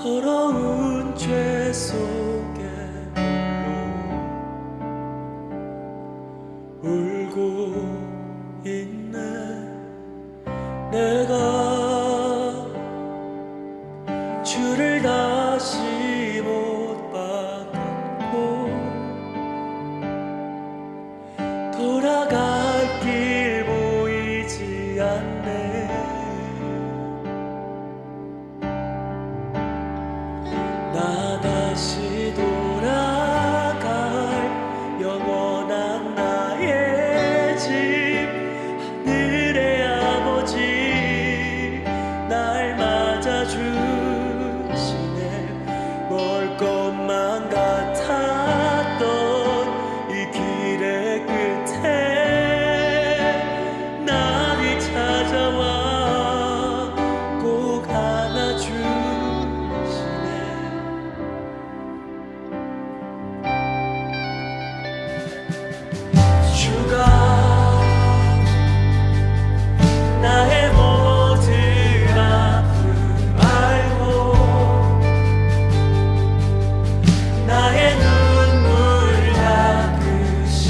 더러운 죄 속에 홀로 울고 있네. 내가 주를 다시 못 받았고 돌아갈 길 보이지 않네. 나 다시 돌아갈 영원한 나의 집 하늘의 아버지 날 맞아주시네. 멀 것만 같았던 이 길의 끝에 나를 찾아와 꼭 안아주시네. 주가 나의 모든 아픔 알고 나의 눈물 닦으시며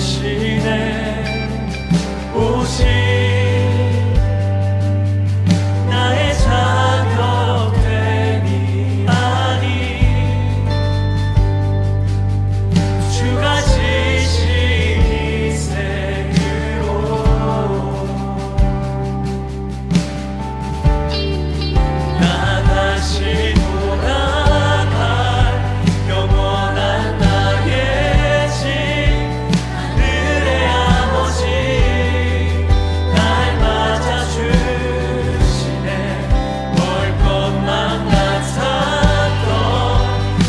안아주시네. 오직 나의 자격됨이 아니 주가 지신 인생으로 나 다시 돌아갈 영원한 나의 집 하늘의 아버지 날 맞아주시네. 멀 것만 같았던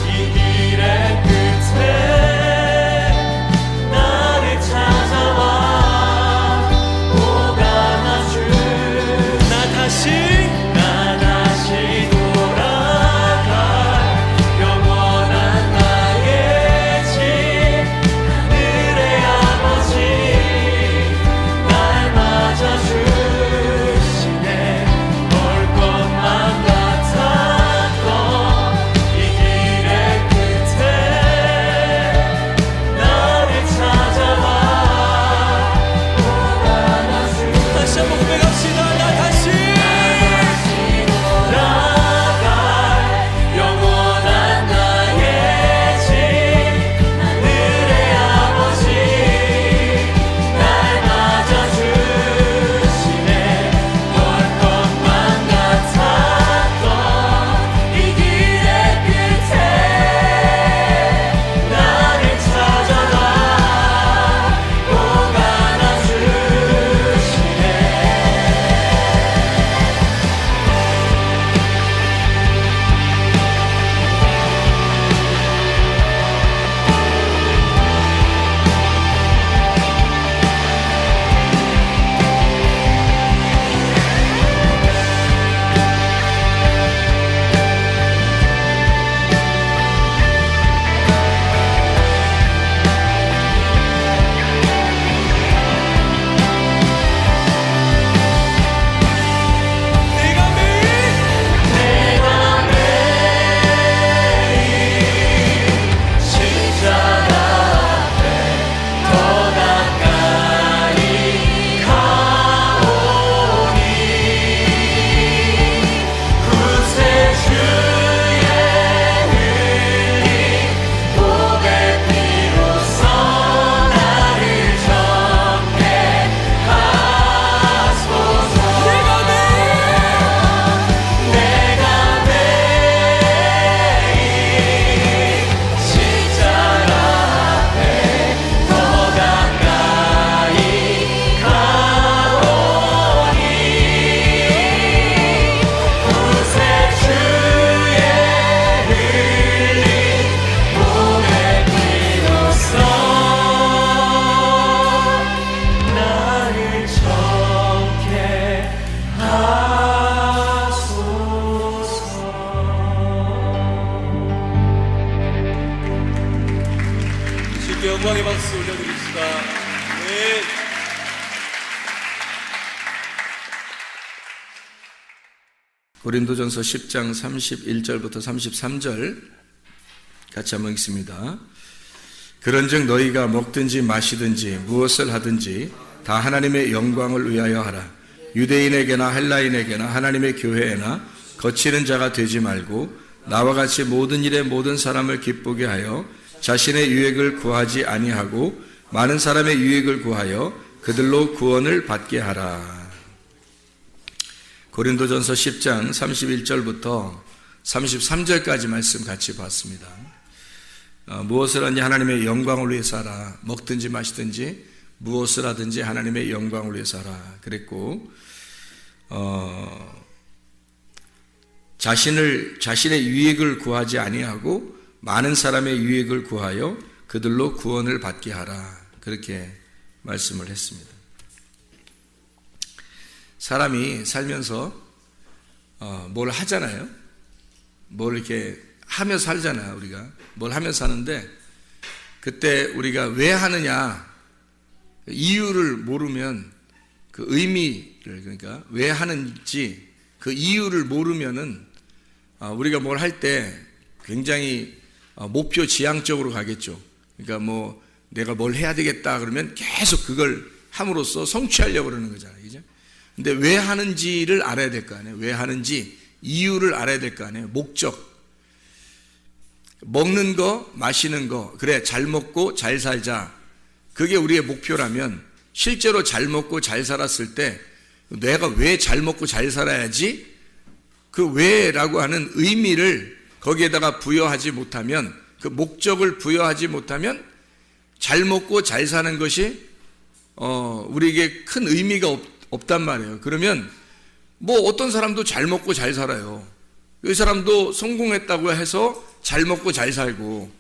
이 길의 끝에 나를 찾아와 꼭 안아주. 나 다시 돌아갈 영원한 나의 집 하늘의 아버지 날 맞아주시네. 멀 것만 같았던 이 길의 끝에 나를 찾아와 꼭 안아주. 다시 한번 고백합시다. 나 다시 돌아갈 영원한 나의 집 하늘의 아버지 날 맞아주시네. 멀 것만 같았던 이 길의 끝에 나를 찾아와 꼭 안아주시네. 내가 매일 십자가 앞에 더 가까이 가오니 구세주의 흘린 보배 피로써 나를 정케하소서. 내가 매일 십자가 앞에 더 가까이 가오니 구세주의 흘린 보배 피로써 나를 정케하소서. 주께 영광의 박수 올려드립시다. 네. 고린도전서 10장 31절부터 33절 같이 한번 읽습니다. 그런즉 너희가 먹든지 마시든지 무엇을 하든지 다 하나님의 영광을 위하여 하라. 유대인에게나 헬라인에게나 하나님의 교회에나 거치는 자가 되지 말고 나와 같이 모든 일에 모든 사람을 기쁘게 하여 자신의 유익을 구하지 아니하고 많은 사람의 유익을 구하여 그들로 구원을 받게 하라. 고린도전서 10장 31절부터 33절까지 말씀 같이 봤습니다. 무엇을 하든지 하나님의 영광을 위해서 하라. 먹든지 마시든지 무엇을 하든지 하나님의 영광을 위해서 하라 그랬고, 자신의 유익을 구하지 아니하고 많은 사람의 유익을 구하여 그들로 구원을 받게 하라 그렇게 말씀을 했습니다. 사람이 살면서 뭘 하잖아요. 뭘 이렇게 하며 살잖아요. 우리가 뭘 하며 사는데 그때 우리가 왜 하느냐 이유를 모르면 그 의미를, 그러니까 왜 하는지 그 이유를 모르면은 우리가 뭘 할 때 굉장히 목표 지향적으로 가겠죠. 그러니까 뭐 내가 뭘 해야 되겠다 그러면 계속 그걸 함으로써 성취하려고 그러는 거잖아요. 그죠? 근데 왜 하는지를 알아야 될 거 아니에요. 왜 하는지 이유를 알아야 될 거 아니에요. 목적. 먹는 거, 마시는 거, 그래 잘 먹고 잘 살자. 그게 우리의 목표라면 실제로 잘 먹고 잘 살았을 때 내가 왜 잘 먹고 잘 살아야지? 그 왜라고 하는 의미를 거기에다가 부여하지 못하면, 그 목적을 부여하지 못하면 잘 먹고 잘 사는 것이 우리에게 큰 의미가 없단 말이에요. 그러면 뭐 어떤 사람도 잘 먹고 잘 살아요. 이 사람도 성공했다고 해서 잘 먹고 잘 살고,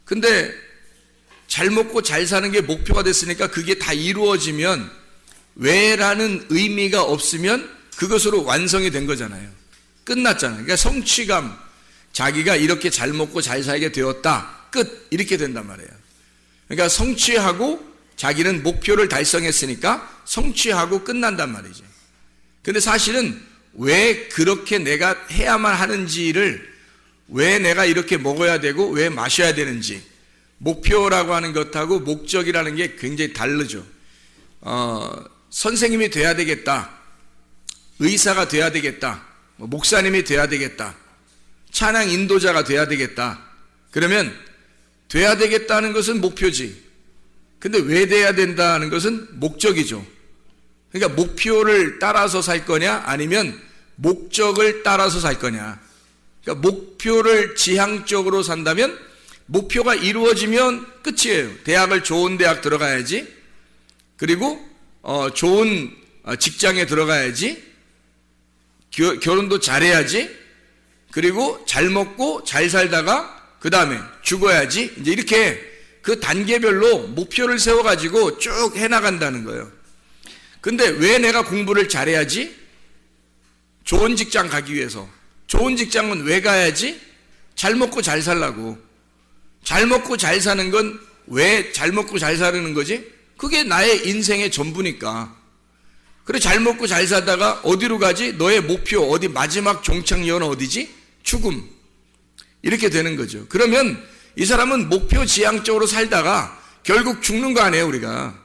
근데 잘 먹고 잘 사는 게 목표가 됐으니까 그게 다 이루어지면 왜라는 의미가 없으면 그것으로 완성이 된 거잖아요. 끝났잖아요. 그러니까 성취감, 자기가 이렇게 잘 먹고 잘 살게 되었다, 끝, 이렇게 된단 말이에요. 그러니까 성취하고 자기는 목표를 달성했으니까 성취하고 끝난단 말이죠. 근데 사실은 왜 그렇게 내가 해야만 하는지를, 왜 내가 이렇게 먹어야 되고 왜 마셔야 되는지, 목표라고 하는 것하고 목적이라는 게 굉장히 다르죠. 선생님이 돼야 되겠다, 의사가 돼야 되겠다, 목사님이 돼야 되겠다, 찬양 인도자가 돼야 되겠다, 그러면 돼야 되겠다는 것은 목표지. 근데 왜 돼야 된다는 것은 목적이죠. 그러니까 목표를 따라서 살 거냐 아니면 목적을 따라서 살 거냐. 그러니까 목표를 지향적으로 산다면 목표가 이루어지면 끝이에요. 대학을 좋은 대학 들어가야지, 그리고 좋은 직장에 들어가야지, 결혼도 잘해야지, 그리고 잘 먹고 잘 살다가 그 다음에 죽어야지, 이제 이렇게 그 단계별로 목표를 세워가지고 쭉 해나간다는 거예요. 근데 왜 내가 공부를 잘해야지? 좋은 직장 가기 위해서. 좋은 직장은 왜 가야지? 잘 먹고 잘 살라고. 잘 먹고 잘 사는 건 왜 잘 먹고 잘 사는 거지? 그게 나의 인생의 전부니까. 그래, 잘 먹고 잘 살다가 어디로 가지? 너의 목표, 어디 마지막 종착역은 어디지? 죽음. 이렇게 되는 거죠. 그러면 이 사람은 목표 지향적으로 살다가 결국 죽는 거 아니에요, 우리가.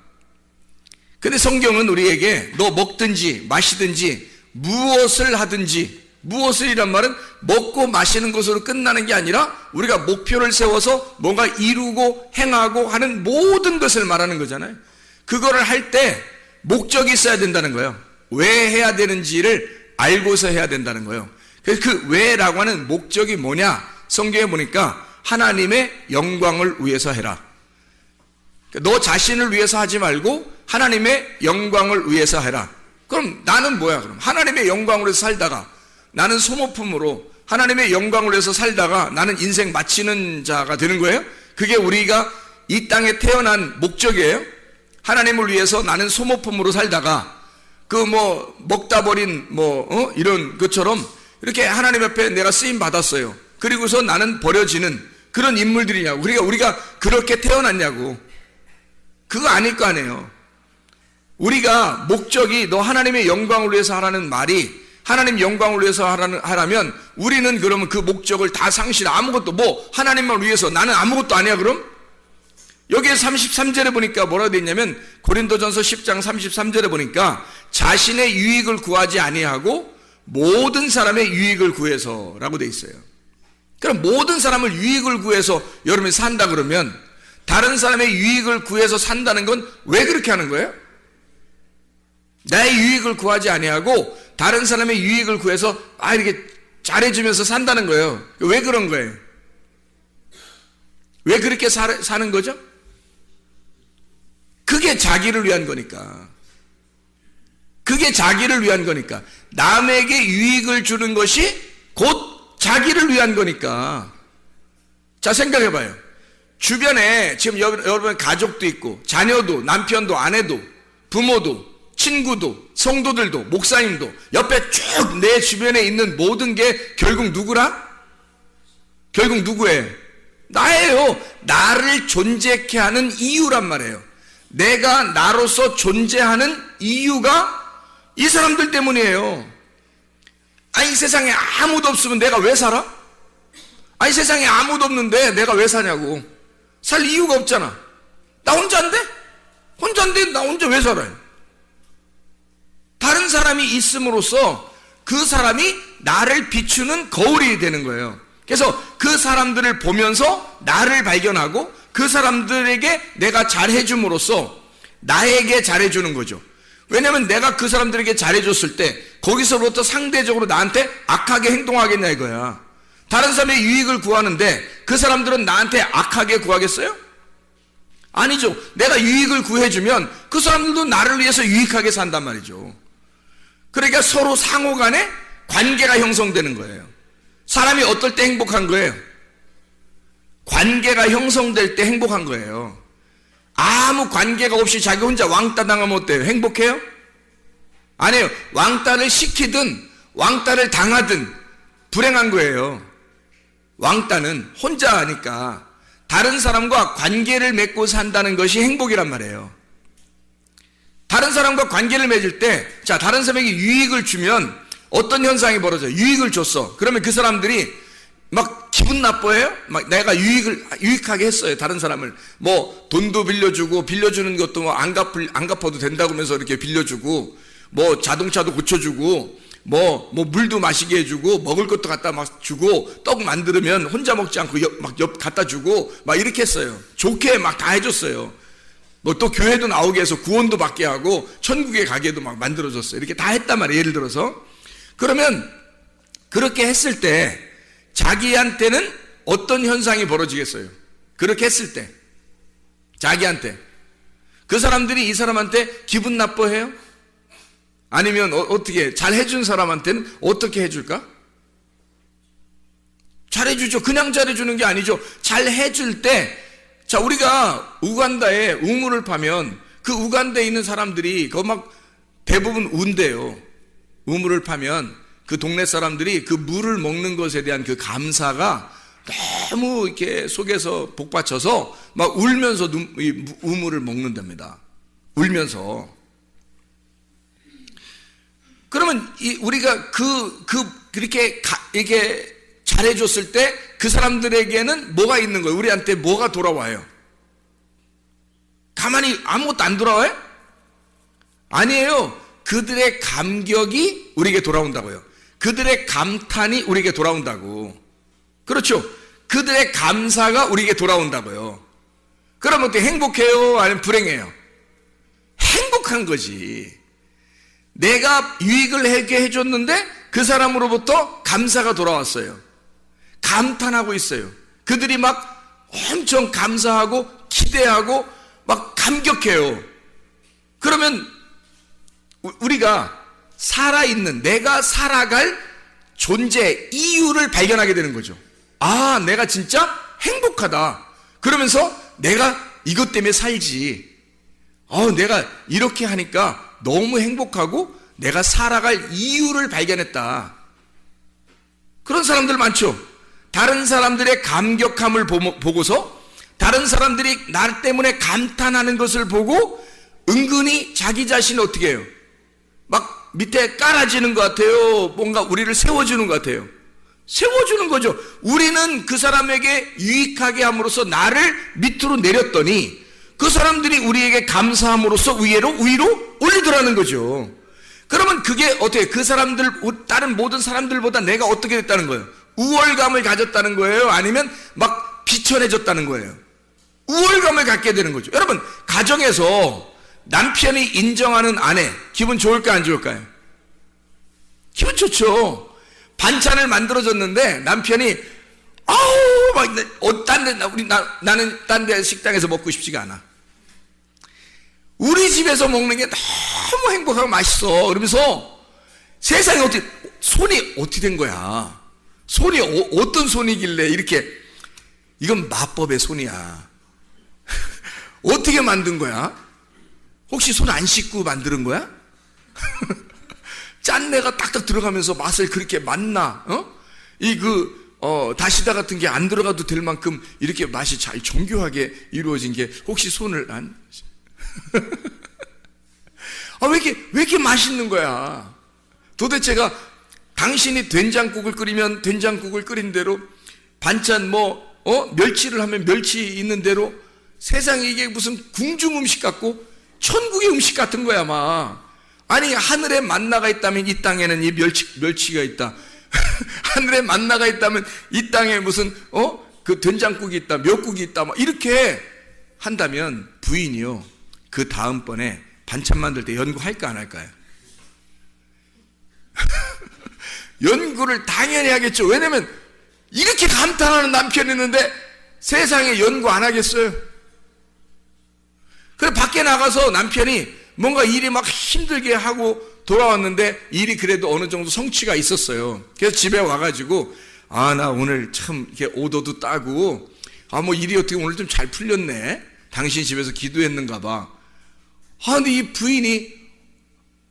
근데 성경은 우리에게 너 먹든지 마시든지 무엇을 하든지, 무엇을이란 말은 먹고 마시는 것으로 끝나는 게 아니라 우리가 목표를 세워서 뭔가 이루고 행하고 하는 모든 것을 말하는 거잖아요. 그거를 할 때 목적이 있어야 된다는 거예요. 왜 해야 되는지를 알고서 해야 된다는 거예요. 그래서 그 왜라고 하는 목적이 뭐냐? 성경에 보니까 하나님의 영광을 위해서 해라. 너 자신을 위해서 하지 말고 하나님의 영광을 위해서 해라. 그럼 나는 뭐야? 그럼 하나님의 영광으로 살다가, 나는 소모품으로 하나님의 영광을 위해서 살다가 나는 인생 마치는 자가 되는 거예요? 그게 우리가 이 땅에 태어난 목적이에요? 하나님을 위해서 나는 소모품으로 살다가 그 먹다 버린 이런 것처럼 이렇게 하나님 앞에 내가 쓰임 받았어요. 그리고서 나는 버려지는 그런 인물들이냐고. 그러니까 우리가 그렇게 태어났냐고. 그거 아닐 거 아니에요. 우리가 목적이 너 하나님의 영광을 위해서 하라는 말이 하나님 영광을 위해서 하라면 우리는 그러면 그 목적을 다 아무것도 하나님만 위해서 나는 아무것도 아니야 그럼? 여기에 33절에 보니까 뭐라고 되어 있냐면 고린도전서 10장 33절에 보니까 자신의 유익을 구하지 아니하고 모든 사람의 유익을 구해서라고 되어 있어요. 그럼 모든 사람을 유익을 구해서 여러분이 산다 그러면 다른 사람의 유익을 구해서 산다는 건 왜 그렇게 하는 거예요? 나의 유익을 구하지 아니하고 다른 사람의 유익을 구해서 이렇게 잘해주면서 산다는 거예요. 왜 그런 거예요? 왜 그렇게 사는 거죠? 그게 자기를 위한 거니까. 그게 자기를 위한 거니까. 남에게 유익을 주는 것이 곧 자기를 위한 거니까. 자, 생각해봐요. 주변에 지금 여러분 가족도 있고 자녀도 남편도 아내도 부모도 친구도 성도들도 목사님도 옆에 쭉 내 주변에 있는 모든 게 결국 누구라? 결국 누구예요? 나예요. 나를 존재케 하는 이유란 말이에요. 내가 나로서 존재하는 이유가 이 사람들 때문이에요. 이 세상에 아무도 없으면 내가 왜 살아? 이 세상에 아무도 없는데 내가 왜 사냐고. 살 이유가 없잖아. 나 혼자인데? 혼자인데 나 혼자 왜 살아요? 다른 사람이 있음으로써 그 사람이 나를 비추는 거울이 되는 거예요. 그래서 그 사람들을 보면서 나를 발견하고 그 사람들에게 내가 잘해줌으로써 나에게 잘해주는 거죠. 왜냐하면 내가 그 사람들에게 잘해줬을 때 거기서부터 상대적으로 나한테 악하게 행동하겠냐 이거야. 다른 사람의 유익을 구하는데 그 사람들은 나한테 악하게 구하겠어요? 아니죠. 내가 유익을 구해주면 그 사람들도 나를 위해서 유익하게 산단 말이죠. 그러니까 서로 상호 간에 관계가 형성되는 거예요. 사람이 어떨 때 행복한 거예요? 관계가 형성될 때 행복한 거예요. 아무 관계가 없이 자기 혼자 왕따 당하면 어때요? 행복해요? 아니에요. 왕따를 시키든 왕따를 당하든 불행한 거예요. 왕따는 혼자 하니까 다른 사람과 관계를 맺고 산다는 것이 행복이란 말이에요. 다른 사람과 관계를 맺을 때, 자, 다른 사람에게 유익을 주면 어떤 현상이 벌어져요? 유익을 줬어. 그러면 그 사람들이 막 기분 나빠해요? 막 내가 유익하게 했어요. 다른 사람을. 돈도 빌려주는 것도 안 갚아도 된다고 하면서 이렇게 빌려주고, 자동차도 고쳐주고, 물도 마시게 해주고, 먹을 것도 갖다 막 주고, 떡 만들면 혼자 먹지 않고 옆 갖다 주고, 막 이렇게 했어요. 좋게 막 다 해줬어요. 또 교회도 나오게 해서 구원도 받게 하고 천국에 가게도 막 만들어줬어요. 이렇게 다 했단 말이에요. 예를 들어서. 그러면 그렇게 했을 때 자기한테는 어떤 현상이 벌어지겠어요? 그렇게 했을 때 자기한테 그 사람들이 이 사람한테 기분 나빠해요? 아니면 어떻게 잘 해준 사람한테는 어떻게 해줄까? 잘해주죠. 그냥 잘해주는 게 아니죠. 잘 해줄 때, 자, 우리가 우간다에 우물을 파면 그 우간다에 있는 사람들이 그거 막 대부분 운대요. 우물을 파면 그 동네 사람들이 그 물을 먹는 것에 대한 그 감사가 너무 이렇게 속에서 복받쳐서 막 울면서 이 우물을 먹는답니다. 울면서. 그러면 우리가 그렇게 이게 잘해줬을 때 그 사람들에게는 뭐가 있는 거예요? 우리한테 뭐가 돌아와요? 가만히 아무것도 안 돌아와요? 아니에요. 그들의 감격이 우리에게 돌아온다고요. 그들의 감탄이 우리에게 돌아온다고. 그렇죠? 그들의 감사가 우리에게 돌아온다고요. 그럼 어떻게 행복해요? 아니면 불행해요? 행복한 거지. 내가 유익을 하게 해줬는데 그 사람으로부터 감사가 돌아왔어요. 감탄하고 있어요. 그들이 막 엄청 감사하고 기대하고 막 감격해요. 그러면 우리가 살아있는, 내가 살아갈 존재 이유를 발견하게 되는 거죠. 아, 내가 진짜 행복하다. 그러면서 내가 이것 때문에 살지. 내가 이렇게 하니까 너무 행복하고 내가 살아갈 이유를 발견했다. 그런 사람들 많죠. 다른 사람들의 감격함을 보고서 다른 사람들이 나 때문에 감탄하는 것을 보고 은근히 자기 자신을 어떻게 해요? 막 밑에 깔아지는 것 같아요. 뭔가 우리를 세워주는 것 같아요. 세워주는 거죠. 우리는 그 사람에게 유익하게 함으로써 나를 밑으로 내렸더니 그 사람들이 우리에게 감사함으로써 위로 올리더라는 거죠. 그러면 그게 어떻게, 그 사람들, 다른 모든 사람들보다 내가 어떻게 됐다는 거예요? 우월감을 가졌다는 거예요? 아니면 막 비천해졌다는 거예요? 우월감을 갖게 되는 거죠. 여러분, 가정에서 남편이 인정하는 아내, 기분 좋을까 안 좋을까요? 기분 좋죠. 반찬을 만들어줬는데 남편이 아우 막 나는 딴 데 식당에서 먹고 싶지가 않아. 우리 집에서 먹는 게 너무 행복하고 맛있어. 그러면서 세상에 손이 어떻게 된 거야? 손이 어떤 손이길래 이렇게, 이건 마법의 손이야. 어떻게 만든 거야? 혹시 손 안 씻고 만드는 거야? 짠내가 딱딱 들어가면서 맛을 그렇게 맛나? 다시다 같은 게 안 들어가도 될 만큼 이렇게 맛이 잘 정교하게 이루어진 게 혹시 손을 안? 왜 이렇게 맛있는 거야? 도대체가 당신이 된장국을 끓이면 된장국을 끓인 대로, 반찬 멸치를 하면 멸치 있는 대로, 세상에 이게 무슨 궁중 음식 같고 천국의 음식 같은 거야, 막. 아니, 하늘에 만나가 있다면 이 땅에는 이 멸치가 있다. 하늘에 만나가 있다면 이 땅에 무슨, 그 된장국이 있다, 멸국이 있다, 막 이렇게 한다면 부인이요, 그 다음번에 반찬 만들 때 연구할까 안 할까요? 연구를 당연히 하겠죠. 왜냐면 이렇게 감탄하는 남편이 있는데 세상에 연구 안 하겠어요? 그래, 밖에 나가서 남편이 뭔가 일이 막 힘들게 하고 돌아왔는데 일이 그래도 어느 정도 성취가 있었어요. 그래서 집에 와가지고, 나 오늘 참 이렇게 오더도 따고, 일이 어떻게 오늘 좀 잘 풀렸네. 당신 집에서 기도했는가 봐. 근데 이 부인이,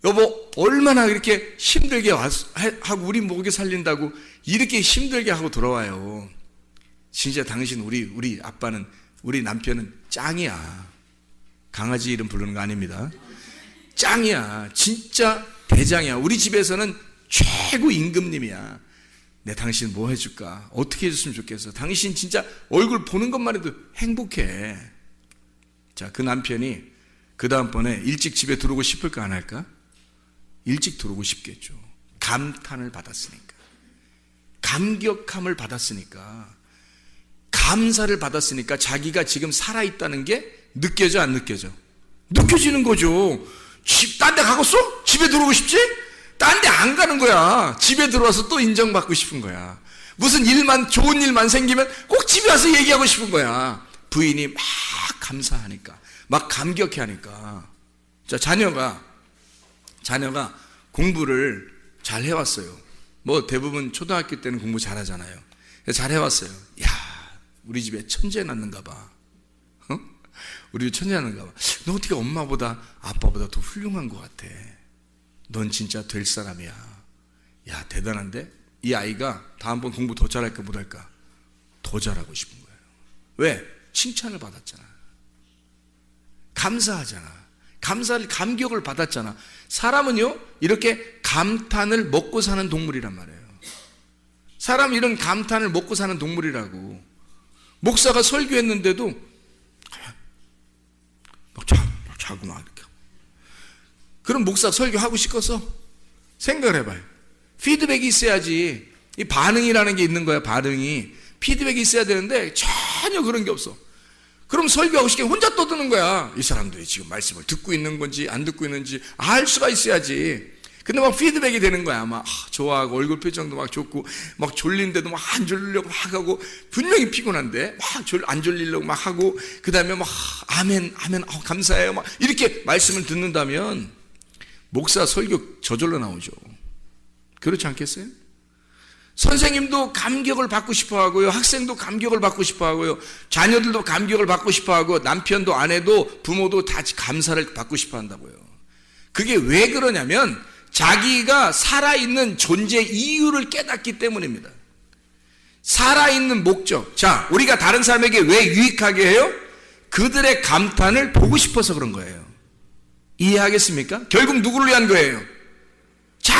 여보, 얼마나 이렇게 힘들게 하고 우리 먹여 살린다고 이렇게 힘들게 하고 돌아와요. 진짜 당신, 우리 아빠는, 우리 남편은 짱이야. 강아지 이름 부르는 거 아닙니다. 짱이야. 진짜 대장이야. 우리 집에서는 최고 임금님이야. 내 당신 뭐 해줄까? 어떻게 해줬으면 좋겠어? 당신 진짜 얼굴 보는 것만 해도 행복해. 자, 그 남편이 그 다음번에 일찍 집에 들어오고 싶을까 안 할까? 일찍 들어오고 싶겠죠. 감탄을 받았으니까, 감격함을 받았으니까, 감사를 받았으니까 자기가 지금 살아있다는 게 느껴져 안 느껴져? 느껴지는 거죠. 딴 데 가겠어? 집에 들어오고 싶지? 딴 데 안 가는 거야. 집에 들어와서 또 인정받고 싶은 거야. 무슨 좋은 일만 생기면 꼭 집에 와서 얘기하고 싶은 거야. 부인이 막 감사하니까, 막 감격해 하니까. 자, 자녀가 공부를 잘 해왔어요. 대부분 초등학교 때는 공부 잘 하잖아요. 잘 해왔어요. 우리 집에 천재 낳는가 봐. 우리 집 천재 낳는가 봐. 너 어떻게 엄마보다 아빠보다 더 훌륭한 것 같아. 넌 진짜 될 사람이야. 야, 대단한데? 이 아이가 다음번 공부 더 잘할까 못할까? 더 잘하고 싶은 거예요. 왜? 칭찬을 받았잖아. 감사하잖아. 감격을 받았잖아. 사람은요, 이렇게 감탄을 먹고 사는 동물이란 말이에요. 사람 이런 감탄을 먹고 사는 동물이라고. 목사가 설교했는데도 막 자고 막 이렇게. 그럼 목사 설교하고 싶어서? 생각을 해봐요. 피드백이 있어야지. 이 반응이라는 게 있는 거야. 반응이. 피드백이 있어야 되는데 전혀 그런 게 없어. 그럼 설교하고 싶게 혼자 떠드는 거야. 이 사람들이 지금 말씀을 듣고 있는 건지 안 듣고 있는지 알 수가 있어야지. 근데 막 피드백이 되는 거야. 막 좋아하고 얼굴 표정도 막 좋고 막 졸린데도 막 안 졸리려고 막 하고, 분명히 피곤한데 막 안 졸리려고 막 하고, 그 다음에 막 아멘 감사해요 막 이렇게 말씀을 듣는다면 목사 설교 저절로 나오죠. 그렇지 않겠어요? 선생님도 감격을 받고 싶어 하고요. 학생도 감격을 받고 싶어 하고요. 자녀들도 감격을 받고 싶어 하고, 남편도 아내도 부모도 다 감사를 받고 싶어 한다고요. 그게 왜 그러냐면 자기가 살아있는 존재 이유를 깨닫기 때문입니다. 살아있는 목적. 자, 우리가 다른 사람에게 왜 유익하게 해요? 그들의 감탄을 보고 싶어서 그런 거예요. 이해하겠습니까? 결국 누구를 위한 거예요?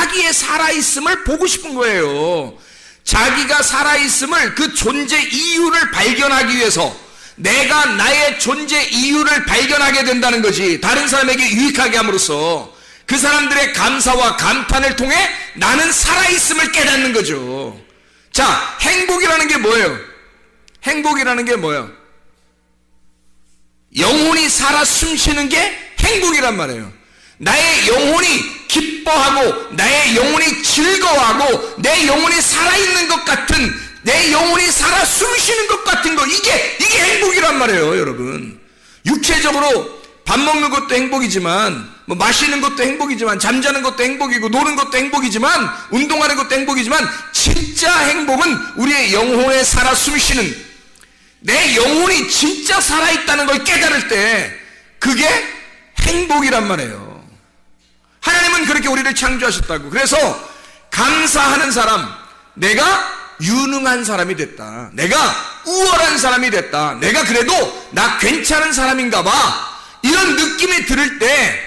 자기의 살아있음을 보고 싶은 거예요. 자기가 살아있음을, 그 존재 이유를 발견하기 위해서, 내가 나의 존재 이유를 발견하게 된다는 거지. 다른 사람에게 유익하게 함으로써 그 사람들의 감사와 감탄을 통해 나는 살아있음을 깨닫는 거죠. 자, 행복이라는 게 뭐예요? 행복이라는 게 뭐예요? 영혼이 살아 숨쉬는 게 행복이란 말이에요. 나의 영혼이 기뻐하고 나의 영혼이 즐거워하고 내 영혼이 살아있는 것 같은, 내 영혼이 살아 숨쉬는 것 같은 거, 이게 행복이란 말이에요. 여러분, 육체적으로 밥 먹는 것도 행복이지만, 뭐 마시는 것도 행복이지만, 잠자는 것도 행복이고, 노는 것도 행복이지만, 운동하는 것도 행복이지만, 진짜 행복은 우리의 영혼에 살아 숨쉬는, 내 영혼이 진짜 살아있다는 걸 깨달을 때 그게 행복이란 말이에요. 하나님은 그렇게 우리를 창조하셨다고. 그래서 감사하는 사람, 내가 유능한 사람이 됐다, 내가 우월한 사람이 됐다, 내가 그래도 나 괜찮은 사람인가 봐, 이런 느낌이 들을 때,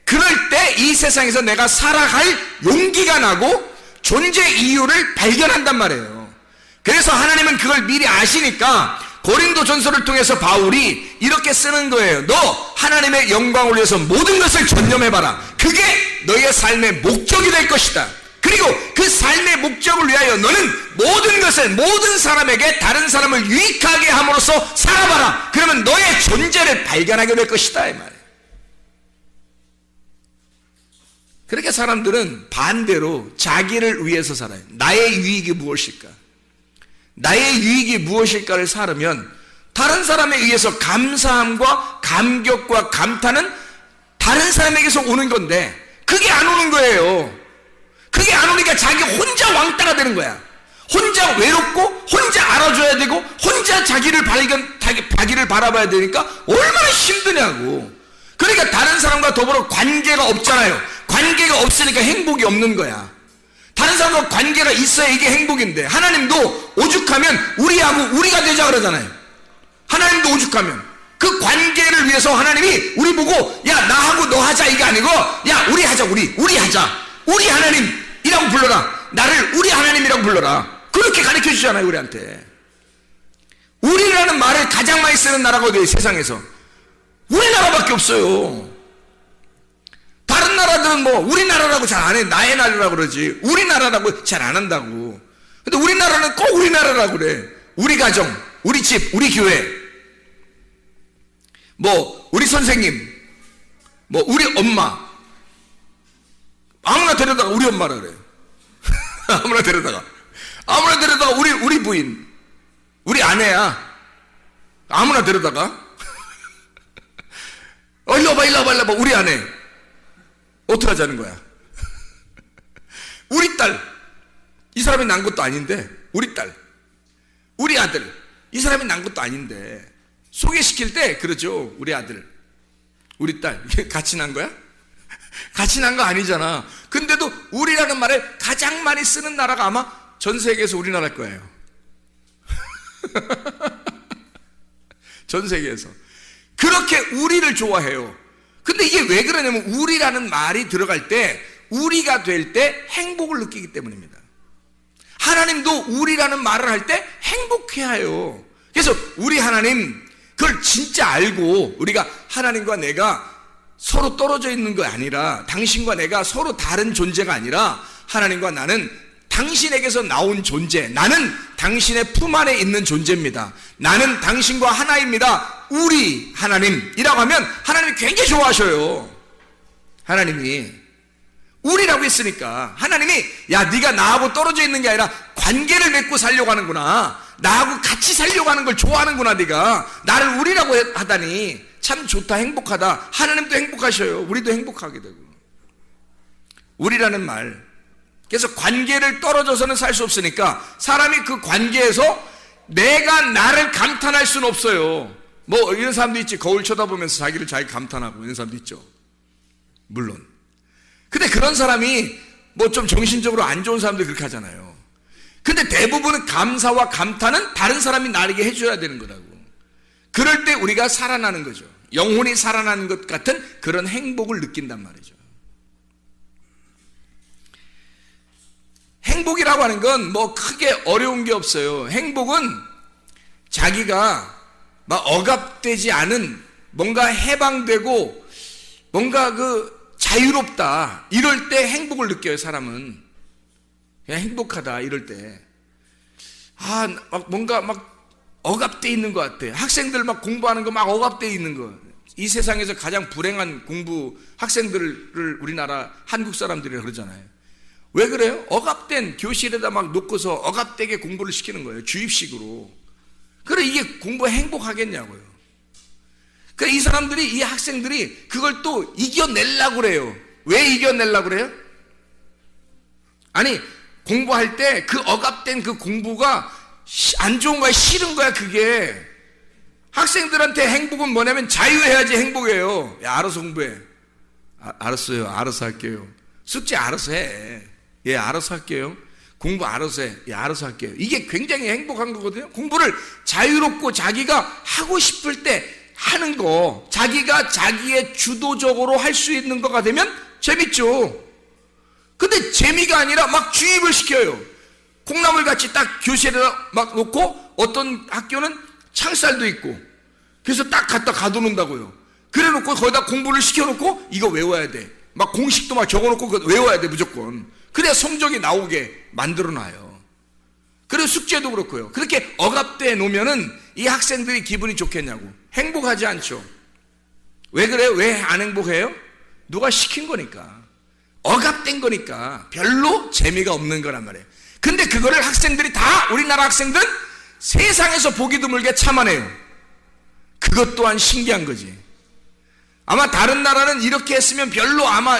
그럴 때 이 세상에서 내가 살아갈 용기가 나고 존재 이유를 발견한단 말이에요. 그래서 하나님은 그걸 미리 아시니까 고린도 전서를 통해서 바울이 이렇게 쓰는 거예요. 너 하나님의 영광을 위해서 모든 것을 전념해봐라. 그게 너의 삶의 목적이 될 것이다. 그리고 그 삶의 목적을 위하여 너는 모든 것을, 모든 사람에게 다른 사람을 유익하게 함으로써 살아봐라. 그러면 너의 존재를 발견하게 될 것이다, 이 말이에요. 그렇게 사람들은 반대로 자기를 위해서 살아요. 나의 유익이 무엇일까? 나의 유익이 무엇일까를 살으면 다른 사람에 의해서 감사함과 감격과 감탄은 다른 사람에게서 오는 건데 그게 안 오는 거예요. 그게 안 오니까 자기 혼자 왕따가 되는 거야. 혼자 외롭고 혼자 알아줘야 되고 혼자 자기를 바라봐야 되니까 얼마나 힘드냐고. 그러니까 다른 사람과 더불어 관계가 없잖아요. 관계가 없으니까 행복이 없는 거야. 다른 사람과 관계가 있어야 이게 행복인데, 하나님도 오죽하면 우리하고 우리가 되자 그러잖아요. 하나님도 오죽하면 그 관계를 위해서 하나님이 우리 보고 야 나하고 너 하자 이게 아니고 야 우리 하자, 우리 하자, 우리 하나님이라고 불러라, 나를 우리 하나님이라고 불러라, 그렇게 가르쳐 주잖아요. 우리한테 우리라는 말을 가장 많이 쓰는 나라가 어디예요? 세상에서 우리나라밖에 없어요. 다른 나라들은 뭐 우리나라라고 잘 안 해. 나의 나라라고 그러지 우리나라라고 잘 안 한다고. 근데 우리나라는 꼭 우리나라라고 그래. 우리 가정, 우리 집, 우리 교회, 뭐 우리 선생님, 뭐 우리 엄마, 아무나 데려다가 우리 엄마라 그래. 아무나 데려다가 우리 부인, 우리 아내야, 아무나 데려다가 일로 와봐 우리 아내. 어떻게 하자는 거야? 우리 딸, 이 사람이 난 것도 아닌데, 우리 딸, 우리 아들, 이 사람이 난 것도 아닌데, 소개시킬 때 그러죠. 우리 아들, 우리 딸, 같이 난 거야? 같이 난 거 아니잖아. 근데도 우리라는 말을 가장 많이 쓰는 나라가 아마 전 세계에서 우리나라일 거예요. 전 세계에서. 그렇게 우리를 좋아해요. 근데 이게 왜 그러냐면 우리라는 말이 들어갈 때, 우리가 될 때 행복을 느끼기 때문입니다. 하나님도 우리라는 말을 할 때 행복해해요. 그래서 우리 하나님, 그걸 진짜 알고 우리가 하나님과 내가 서로 떨어져 있는 거 아니라, 당신과 내가 서로 다른 존재가 아니라 하나님과 나는 당신에게서 나온 존재, 나는 당신의 품 안에 있는 존재입니다. 나는 당신과 하나입니다. 우리 하나님이라고 하면 하나님이 굉장히 좋아하셔요. 하나님이 우리라고 했으니까 하나님이 야 네가 나하고 떨어져 있는 게 아니라 관계를 맺고 살려고 하는구나, 나하고 같이 살려고 하는 걸 좋아하는구나, 네가 나를 우리라고 하다니 참 좋다, 행복하다. 하나님도 행복하셔요. 우리도 행복하게 되고. 우리라는 말, 그래서 관계를 떨어져서는 살 수 없으니까 사람이 그 관계에서 내가 나를 감탄할 수는 없어요. 뭐 이런 사람도 있지. 거울 쳐다보면서 자기를 자기 감탄하고 이런 사람도 있죠. 물론. 근데 그런 사람이 뭐 좀 정신적으로 안 좋은 사람들 그렇게 하잖아요. 근데 대부분은 감사와 감탄은 다른 사람이 나에게 해줘야 되는 거라고. 그럴 때 우리가 살아나는 거죠. 영혼이 살아나는 것 같은 그런 행복을 느낀단 말이죠. 행복이라고 하는 건 뭐 크게 어려운 게 없어요. 행복은 자기가 막 억압되지 않은 뭔가 해방되고 뭔가 자유롭다 이럴 때 행복을 느껴요. 사람은 그냥 행복하다 이럴 때 막 뭔가 막 억압돼 있는 것 같아. 학생들 막 공부하는 거 막 억압돼 있는 거. 이 세상에서 가장 불행한 공부 학생들을 우리나라 한국 사람들이 그러잖아요. 왜 그래요? 억압된 교실에다 막 놓고서 억압되게 공부를 시키는 거예요. 주입식으로. 그래 이게 공부에 행복하겠냐고요. 그래 이 사람들이 이 학생들이 그걸 또 이겨내려고 그래요. 왜 이겨내려고 그래요? 아니 공부할 때 그 억압된 그 공부가 안 좋은 거야, 싫은 거야. 그게 학생들한테 행복은 뭐냐면 자유해야지 행복해요. 야 알아서 공부해. 알았어요. 알아서 할게요. 숙제 알아서 해. 예 알아서 할게요. 공부 알아서 해. 예 알아서 할게요. 이게 굉장히 행복한 거거든요. 공부를 자유롭고 자기가 하고 싶을 때 하는 거, 자기가 자기의 주도적으로 할 수 있는 거가 되면 재밌죠. 근데 재미가 아니라 막 주입을 시켜요. 콩나물 같이 딱 교실에 막 놓고 어떤 학교는 창살도 있고 그래서 딱 갖다 가둬놓는다고요. 그래 놓고 거기다 공부를 시켜놓고 이거 외워야 돼. 막 공식도 막 적어놓고 그거 외워야 돼 무조건. 그래야 성적이 나오게 만들어놔요. 그리고 숙제도 그렇고요. 그렇게 억압돼 놓으면은 이 학생들이 기분이 좋겠냐고. 행복하지 않죠. 왜 그래요? 왜 안 행복해요? 누가 시킨 거니까. 억압된 거니까 별로 재미가 없는 거란 말이에요. 근데 그거를 학생들이 다 우리나라 학생들은 세상에서 보기 드물게 참아내요. 그것 또한 신기한 거지. 아마 다른 나라는 이렇게 했으면 별로 아마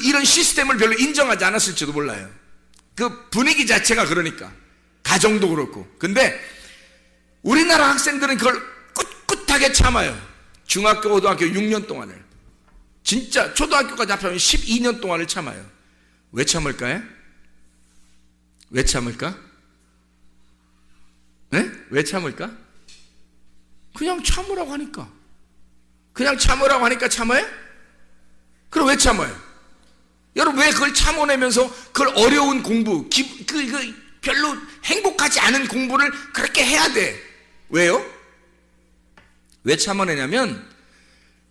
이런 시스템을 별로 인정하지 않았을지도 몰라요. 그 분위기 자체가 그러니까. 가정도 그렇고. 근데 우리나라 학생들은 그걸 꿋꿋하게 참아요. 중학교, 고등학교 6년 동안을. 진짜 초등학교까지 합하면 12년 동안을 참아요. 왜 참을까요? 왜 참을까? 네? 왜 참을까? 그냥 참으라고 하니까. 그냥 참으라고 하니까 참아요? 그럼 왜 참아요? 여러분 왜 그걸 참아내면서 그걸 어려운 공부, 별로 행복하지 않은 공부를 그렇게 해야 돼? 왜요? 왜 참아내냐면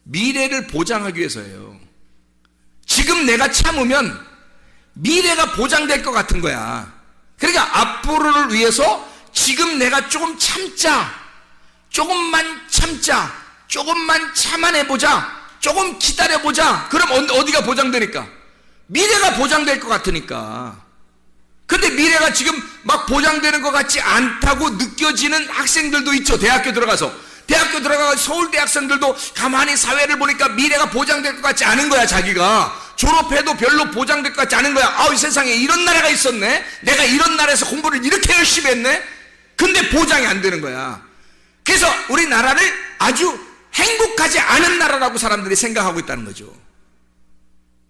미래를 보장하기 위해서예요. 지금 내가 참으면 미래가 보장될 것 같은 거야. 그러니까 앞으로를 위해서 지금 내가 조금 참자, 조금만 참자, 조금만 참아내보자, 조금 기다려보자. 그럼 어디가 보장되니까? 미래가 보장될 것 같으니까. 근데 미래가 지금 막 보장되는 것 같지 않다고 느껴지는 학생들도 있죠. 대학교 들어가서 서울대 학생들도 가만히 사회를 보니까 미래가 보장될 것 같지 않은 거야. 자기가 졸업해도 별로 보장될 것 같지 않은 거야. 이 세상에 이런 나라가 있었네. 내가 이런 나라에서 공부를 이렇게 열심히 했네. 근데 보장이 안 되는 거야. 그래서 우리나라를 아주 행복하지 않은 나라라고 사람들이 생각하고 있다는 거죠.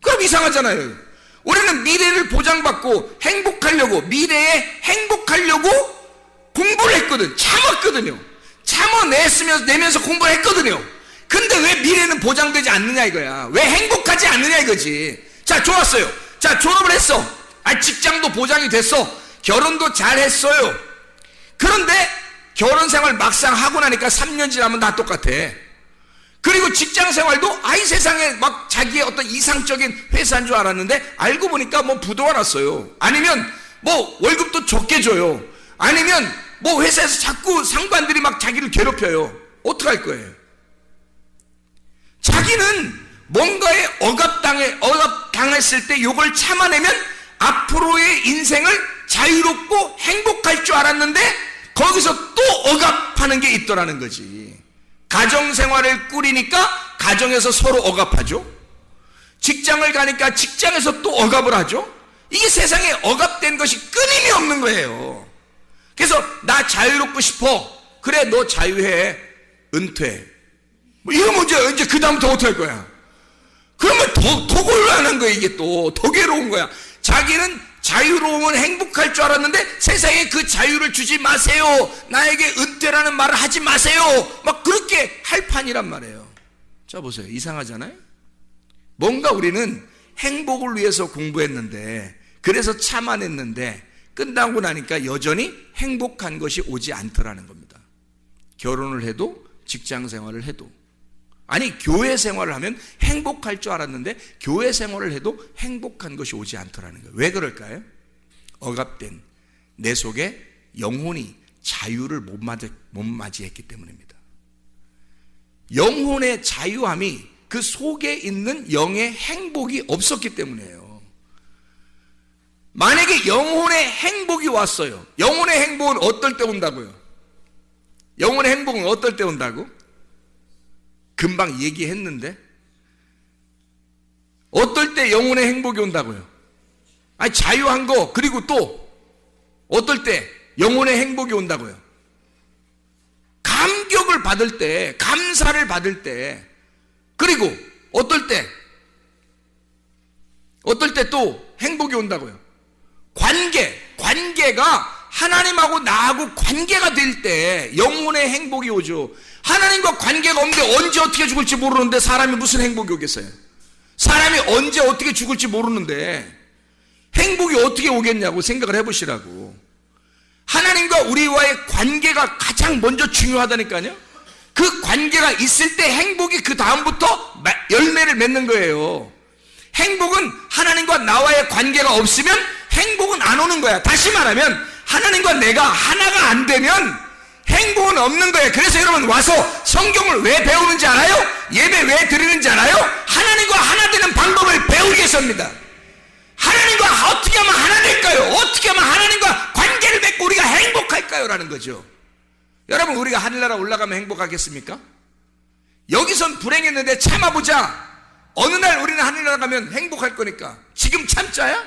그럼 이상하잖아요. 우리는 미래를 보장받고 행복하려고, 미래에 행복하려고 공부를 했거든. 참았거든요. 내면서 공부를 했거든요. 근데 왜 미래는 보장되지 않느냐 이거야. 왜 행복하지 않느냐 이거지. 자, 좋았어요. 자, 졸업을 했어. 직장도 보장이 됐어. 결혼도 잘 했어요. 그런데 결혼 생활 막상 하고 나니까 3년 지나면 다 똑같아. 그리고 직장 생활도 세상에 막 자기의 어떤 이상적인 회사인 줄 알았는데 알고 보니까 뭐 부도가 났어요. 아니면 뭐 월급도 적게 줘요. 아니면 뭐 회사에서 자꾸 상관들이 막 자기를 괴롭혀요. 어떡할 거예요? 자기는 뭔가에 억압당했을 때 이걸 참아내면 앞으로의 인생을 자유롭고 행복할 줄 알았는데 거기서 또 억압하는 게 있더라는 거지. 가정생활을 꾸리니까 가정에서 서로 억압하죠. 직장을 가니까 직장에서 또 억압을 하죠. 이게 세상에 억압된 것이 끊임이 없는 거예요. 그래서 나 자유롭고 싶어. 그래 너 자유해. 은퇴. 뭐 이러면 이제 그 다음부터 어떻게 할 거야? 그러면 더 곤란한 거야. 이게 또 더 괴로운 거야. 자기는 자유로우면 행복할 줄 알았는데 세상에 그 자유를 주지 마세요. 나에게 은퇴라는 말을 하지 마세요. 막 그렇게 할 판이란 말이에요. 자 보세요. 이상하잖아요. 뭔가 우리는 행복을 위해서 공부했는데 그래서 참아냈는데 끝나고 나니까 여전히 행복한 것이 오지 않더라는 겁니다. 결혼을 해도 직장 생활을 해도, 아니 교회 생활을 하면 행복할 줄 알았는데 교회 생활을 해도 행복한 것이 오지 않더라는 거예요. 왜 그럴까요? 억압된 내 속에 영혼이 자유를 못 맞이했기 때문입니다. 영혼의 자유함이 그 속에 있는 영의 행복이 없었기 때문이에요. 만약에 영혼의 행복이 왔어요. 영혼의 행복은 어떨 때 온다고요? 영혼의 행복은 어떨 때 온다고? 금방 얘기했는데 어떨 때 영혼의 행복이 온다고요? 아니 자유한 거, 그리고 또 어떨 때 영혼의 행복이 온다고요? 감격을 받을 때, 감사를 받을 때, 그리고 어떨 때 또 행복이 온다고요? 관계가 하나님하고 나하고 관계가 될 때 영혼의 행복이 오죠. 하나님과 관계가 없는데 언제 어떻게 죽을지 모르는데 사람이 무슨 행복이 오겠어요? 사람이 언제 어떻게 죽을지 모르는데 행복이 어떻게 오겠냐고 생각을 해보시라고. 하나님과 우리와의 관계가 가장 먼저 중요하다니까요. 그 관계가 있을 때 행복이 그 다음부터 열매를 맺는 거예요. 행복은 하나님과 나와의 관계가 없으면 행복은 안 오는 거야. 다시 말하면 하나님과 내가 하나가 안 되면 행복은 없는 거예요. 그래서 여러분 와서 성경을 왜 배우는지 알아요? 예배 왜 드리는지 알아요? 하나님과 하나 되는 방법을 배우기 위해서입니다. 하나님과 어떻게 하면 하나 될까요? 어떻게 하면 하나님과 관계를 맺고 우리가 행복할까요? 라는 거죠. 여러분, 우리가 하늘나라 올라가면 행복하겠습니까? 여기선 불행했는데 참아보자. 어느 날 우리는 하늘나라 가면 행복할 거니까 지금 참자야?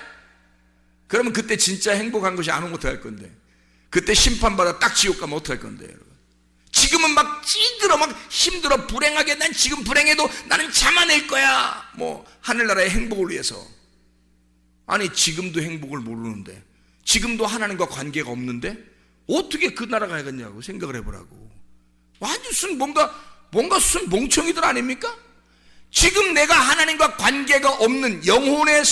그러면 그때 진짜 행복한 것이 안 오면 어떡할 건데? 그때 심판받아 딱 지옥 가면 어떡할 건데, 여러분? 지금은 막 찌들어, 막 힘들어, 불행하게 난 지금 불행해도 나는 참아낼 거야. 뭐 하늘나라의 행복을 위해서. 아니 지금도 행복을 모르는데, 지금도 하나님과 관계가 없는데 어떻게 그 나라 가야겠냐고 생각을 해보라고. 완전 뭔가 순 멍청이들 아닙니까? 지금 내가 하나님과 관계가 없는 영혼의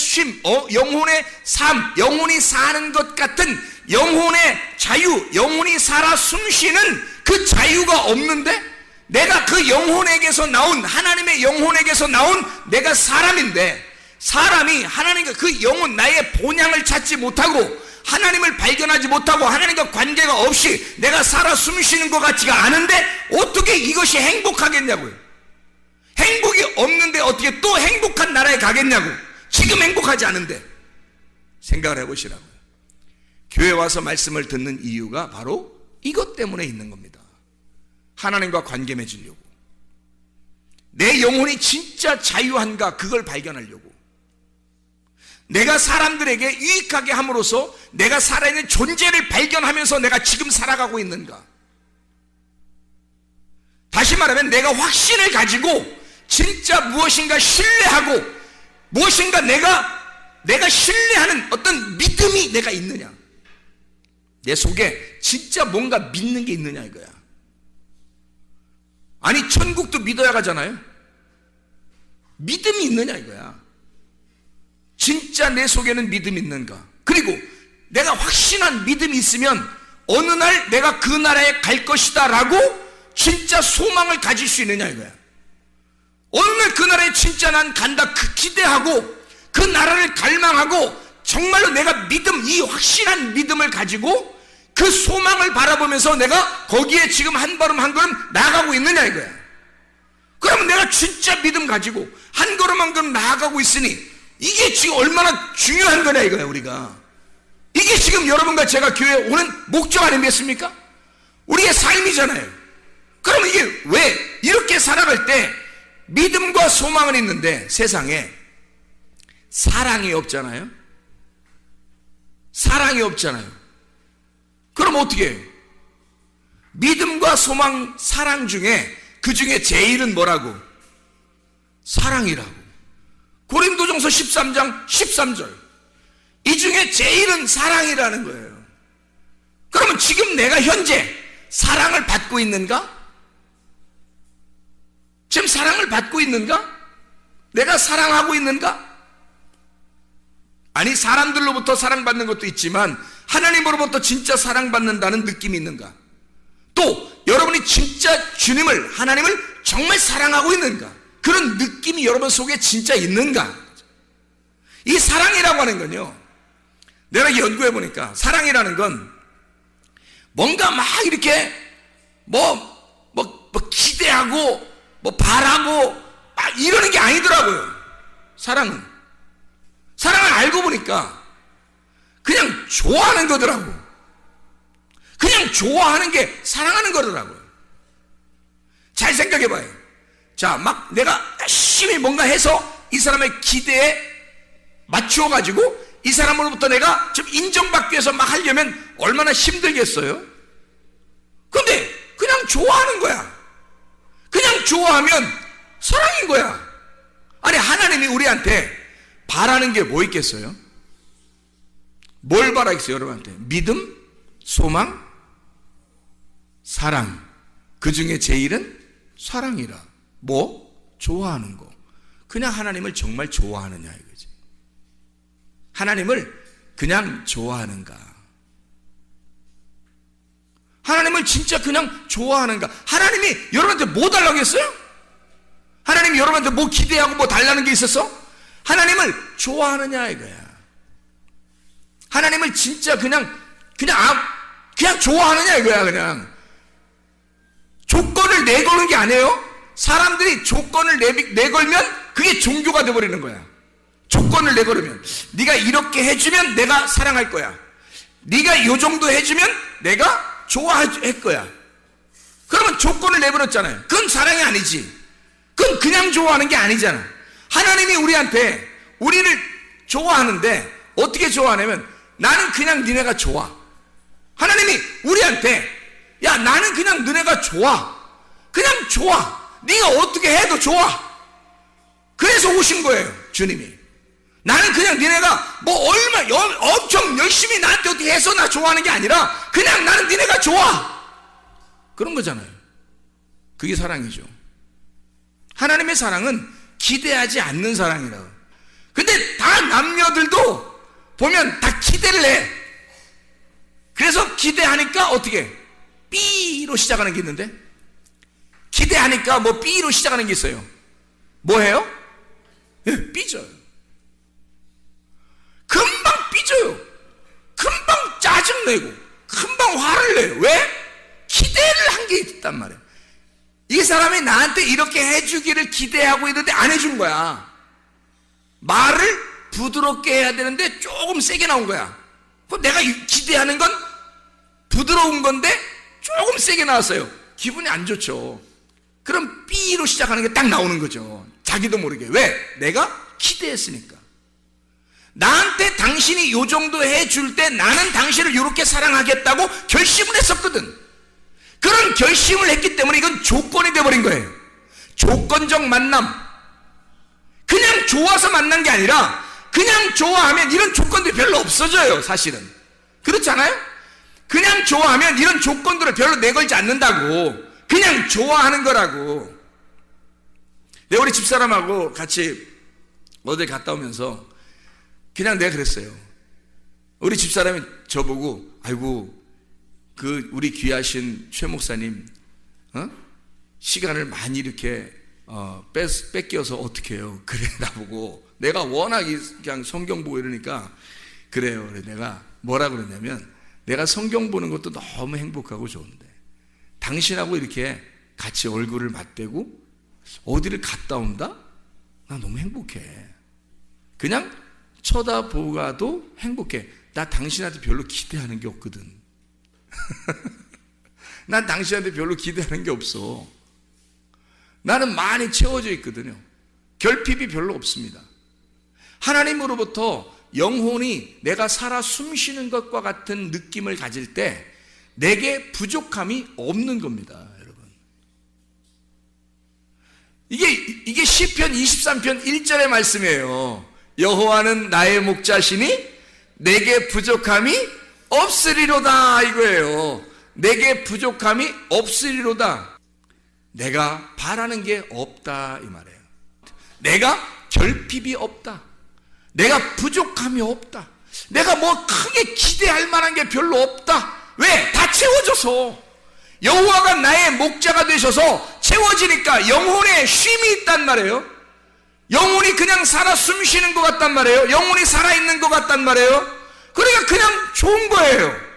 영혼의 삶, 영혼이 사는 것 같은 영혼의 자유, 영혼이 살아 숨쉬는 그 자유가 없는데, 내가 그 영혼에게서 나온, 하나님의 영혼에게서 나온 내가 사람인데, 사람이 하나님과 그 영혼, 나의 본향을 찾지 못하고 하나님을 발견하지 못하고 하나님과 관계가 없이 내가 살아 숨쉬는 것 같지가 않은데 어떻게 이것이 행복하겠냐고요. 행복이 없는데 어떻게 또 행복한 나라에 가겠냐고. 지금 행복하지 않은데. 생각을 해보시라고요. 교회 와서 말씀을 듣는 이유가 바로 이것 때문에 있는 겁니다. 하나님과 관계 맺으려고. 내 영혼이 진짜 자유한가 그걸 발견하려고. 내가 사람들에게 유익하게 함으로써 내가 살아있는 존재를 발견하면서 내가 지금 살아가고 있는가. 다시 말하면 내가 확신을 가지고 진짜 무엇인가 신뢰하고 무엇인가 내가 신뢰하는 어떤 믿음이 내가 있느냐. 내 속에 진짜 뭔가 믿는 게 있느냐 이거야. 아니 천국도 믿어야 가잖아요. 믿음이 있느냐 이거야. 진짜 내 속에는 믿음이 있는가. 그리고 내가 확신한 믿음이 있으면 어느 날 내가 그 나라에 갈 것이다 라고 진짜 소망을 가질 수 있느냐 이거야. 어느 날 그 나라에 진짜 난 간다 그 기대하고 그 나라를 갈망하고 정말로 내가 믿음, 이 확신한 믿음을 가지고 그 소망을 바라보면서 내가 거기에 지금 한 걸음 한 걸음 나아가고 있느냐 이거야. 그러면 내가 진짜 믿음 가지고 한 걸음 한 걸음 나아가고 있으니 이게 지금 얼마나 중요한 거냐 이거야. 우리가 이게 지금 여러분과 제가 교회에 오는 목적 아니겠습니까? 우리의 삶이잖아요. 그러면 이게 왜 이렇게 살아갈 때 믿음과 소망은 있는데 세상에 사랑이 없잖아요. 사랑이 없잖아요. 그럼 어떻게 해요? 믿음과 소망, 사랑 중에 그 중에 제일은 뭐라고? 사랑이라고. 고린도전서 13장 13절. 이 중에 제일은 사랑이라는 거예요. 그러면 지금 내가 현재 사랑을 받고 있는가? 지금 사랑을 받고 있는가? 내가 사랑하고 있는가? 아니, 사람들로부터 사랑받는 것도 있지만 하나님으로부터 진짜 사랑받는다는 느낌이 있는가? 또 여러분이 진짜 주님을, 하나님을 정말 사랑하고 있는가? 그런 느낌이 여러분 속에 진짜 있는가? 이 사랑이라고 하는 건요, 내가 연구해 보니까 사랑이라는 건 뭔가 막 이렇게 기대하고 바라고 막 이러는 게 아니더라고요. 사랑은 알고 보니까 그냥 좋아하는 거더라고. 그냥 좋아하는 게 사랑하는 거더라고요. 잘 생각해 봐요. 자, 막 내가 열심히 뭔가 해서 이 사람의 기대에 맞추어 가지고 이 사람으로부터 내가 좀 인정받기 위해서 막 하려면 얼마나 힘들겠어요? 근데 그냥 좋아하는 거야. 그냥 좋아하면 사랑인 거야. 아니, 하나님이 우리한테 바라는 게 뭐 있겠어요? 뭘 바라겠어요, 여러분한테? 믿음, 소망, 사랑. 그 중에 제일은 사랑이라. 뭐? 좋아하는 거. 그냥 하나님을 정말 좋아하느냐 이거지. 하나님을 그냥 좋아하는가? 하나님을 진짜 그냥 좋아하는가? 하나님이 여러분한테 뭐 달라고 했어요? 하나님이 여러분한테 뭐 기대하고 뭐 달라는 게 있었어? 하나님을 좋아하느냐 이거야. 하나님을 진짜 그냥 좋아하느냐 이거야. 그냥 조건을 내거는 게 아니에요. 사람들이 조건을 내걸면 그게 종교가 돼버리는 거야. 조건을 내걸으면 네가 이렇게 해주면 내가 사랑할 거야. 네가 요 정도 해주면 내가 좋아할 거야. 그러면 조건을 내버렸잖아요. 그건 사랑이 아니지. 그건 그냥 좋아하는 게 아니잖아. 하나님이 우리를 좋아하는데 어떻게 좋아하냐면 나는 그냥 니네가 좋아. 하나님이 우리한테 야, 나는 그냥 너네가 좋아. 그냥 좋아. 네가 어떻게 해도 좋아. 그래서 오신 거예요, 주님이. 나는 그냥 니네가 엄청 열심히 나한테 어떻게 해서 나 좋아하는 게 아니라 그냥 나는 니네가 좋아. 그런 거잖아요. 그게 사랑이죠. 하나님의 사랑은 기대하지 않는 사랑이라고. 근데 다 남녀들도 보면 다 기대를 해. 그래서 기대하니까 어떻게? B로 시작하는 게 있는데, 기대하니까 B로 시작하는 게 있어요. 뭐예요? 예, 삐져요. 금방 삐져요. 금방 짜증내고 금방 화를 내요. 왜? 기대를 한 게 있단 말이에요. 이 사람이 나한테 이렇게 해주기를 기대하고 있는데 안 해준 거야. 말을 부드럽게 해야 되는데 조금 세게 나온 거야. 내가 기대하는 건 부드러운 건데 조금 세게 나왔어요. 기분이 안 좋죠. 그럼 B로 시작하는 게 딱 나오는 거죠. 자기도 모르게. 왜? 내가 기대했으니까. 나한테 당신이 요 정도 해줄 때 나는 당신을 이렇게 사랑하겠다고 결심을 했었거든. 그런 결심을 했기 때문에 이건 조건이 돼버린 거예요. 조건적 만남. 그냥 좋아서 만난 게 아니라 그냥 좋아하면 이런 조건들이 별로 없어져요, 사실은. 그렇지 않아요? 그냥 좋아하면 이런 조건들을 별로 내걸지 않는다고. 그냥 좋아하는 거라고. 내가 우리 집사람하고 같이 어디 갔다 오면서 그냥 내가 그랬어요. 우리 집사람이 저보고 아이고 우리 귀하신 최 목사님 시간을 많이 이렇게 뺏겨서 어떻게 해요? 그래, 나보고 내가 워낙 그냥 성경 보고 이러니까 그래요. 그래, 내가 뭐라 그러냐면 내가 성경 보는 것도 너무 행복하고 좋은데 당신하고 이렇게 같이 얼굴을 맞대고 어디를 갔다 온다? 나 너무 행복해. 그냥 쳐다보가도 행복해. 나 당신한테 별로 기대하는 게 없거든. 난 당신한테 별로 기대하는 게 없어. 나는 많이 채워져 있거든요. 결핍이 별로 없습니다. 하나님으로부터 영혼이 내가 살아 숨쉬는 것과 같은 느낌을 가질 때 내게 부족함이 없는 겁니다, 여러분. 이게 시편 23편 1절의 말씀이에요. 여호와는 나의 목자시니 내게 부족함이 없으리로다, 이거예요. 내게 부족함이 없으리로다. 내가 바라는 게 없다, 이 말이에요. 내가 결핍이 없다. 내가 부족함이 없다. 내가 뭐 크게 기대할 만한 게 별로 없다. 왜? 다 채워져서. 여호와가 나의 목자가 되셔서 채워지니까 영혼에 쉼이 있단 말이에요. 영혼이 그냥 살아 숨 쉬는 것 같단 말이에요. 영혼이 살아있는 것 같단 말이에요. 그러니까 그냥 좋은 거예요.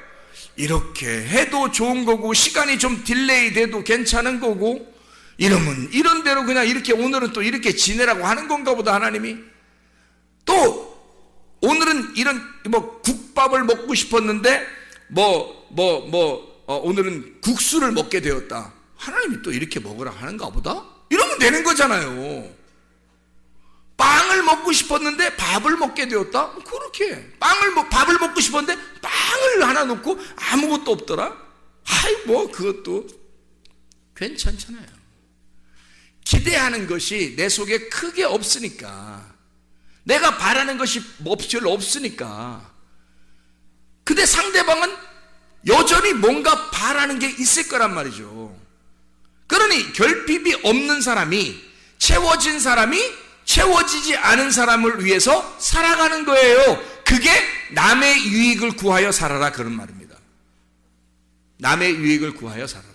이렇게 해도 좋은 거고, 시간이 좀 딜레이 돼도 괜찮은 거고, 이러면 이런 대로 그냥 이렇게 오늘은 또 이렇게 지내라고 하는 건가 보다. 하나님이 또 오늘은 이런 뭐 국밥을 먹고 싶었는데 오늘은 국수를 먹게 되었다. 하나님이 또 이렇게 먹으라 하는가 보다. 이러면 되는 거잖아요. 빵을 먹고 싶었는데 밥을 먹게 되었다. 그렇게 밥을 먹고 싶었는데 빵을 하나 놓고 아무것도 없더라. 아이 뭐 그것도 괜찮잖아요. 기대하는 것이 내 속에 크게 없으니까, 내가 바라는 것이 별로 없으니까. 근데 상대방은 여전히 뭔가 바라는 게 있을 거란 말이죠. 그러니 결핍이 없는 사람이, 채워진 사람이 채워지지 않은 사람을 위해서 살아가는 거예요. 그게 남의 유익을 구하여 살아라, 그런 말입니다. 남의 유익을 구하여 살아라.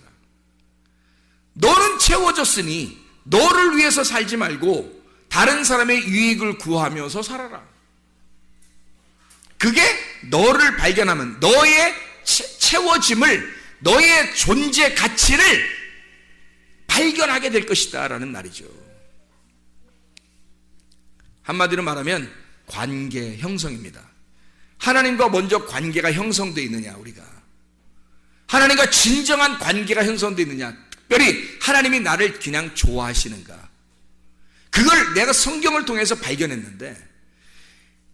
너는 채워졌으니 너를 위해서 살지 말고 다른 사람의 유익을 구하면서 살아라. 그게 너를 발견하면 너의 채워짐을, 너의 존재 가치를 발견하게 될 것이다 라는 말이죠. 한마디로 말하면 관계 형성입니다. 하나님과 먼저 관계가 형성되어 있느냐, 우리가 하나님과 진정한 관계가 형성되어 있느냐, 특별히 하나님이 나를 그냥 좋아하시는가, 그걸 내가 성경을 통해서 발견했는데,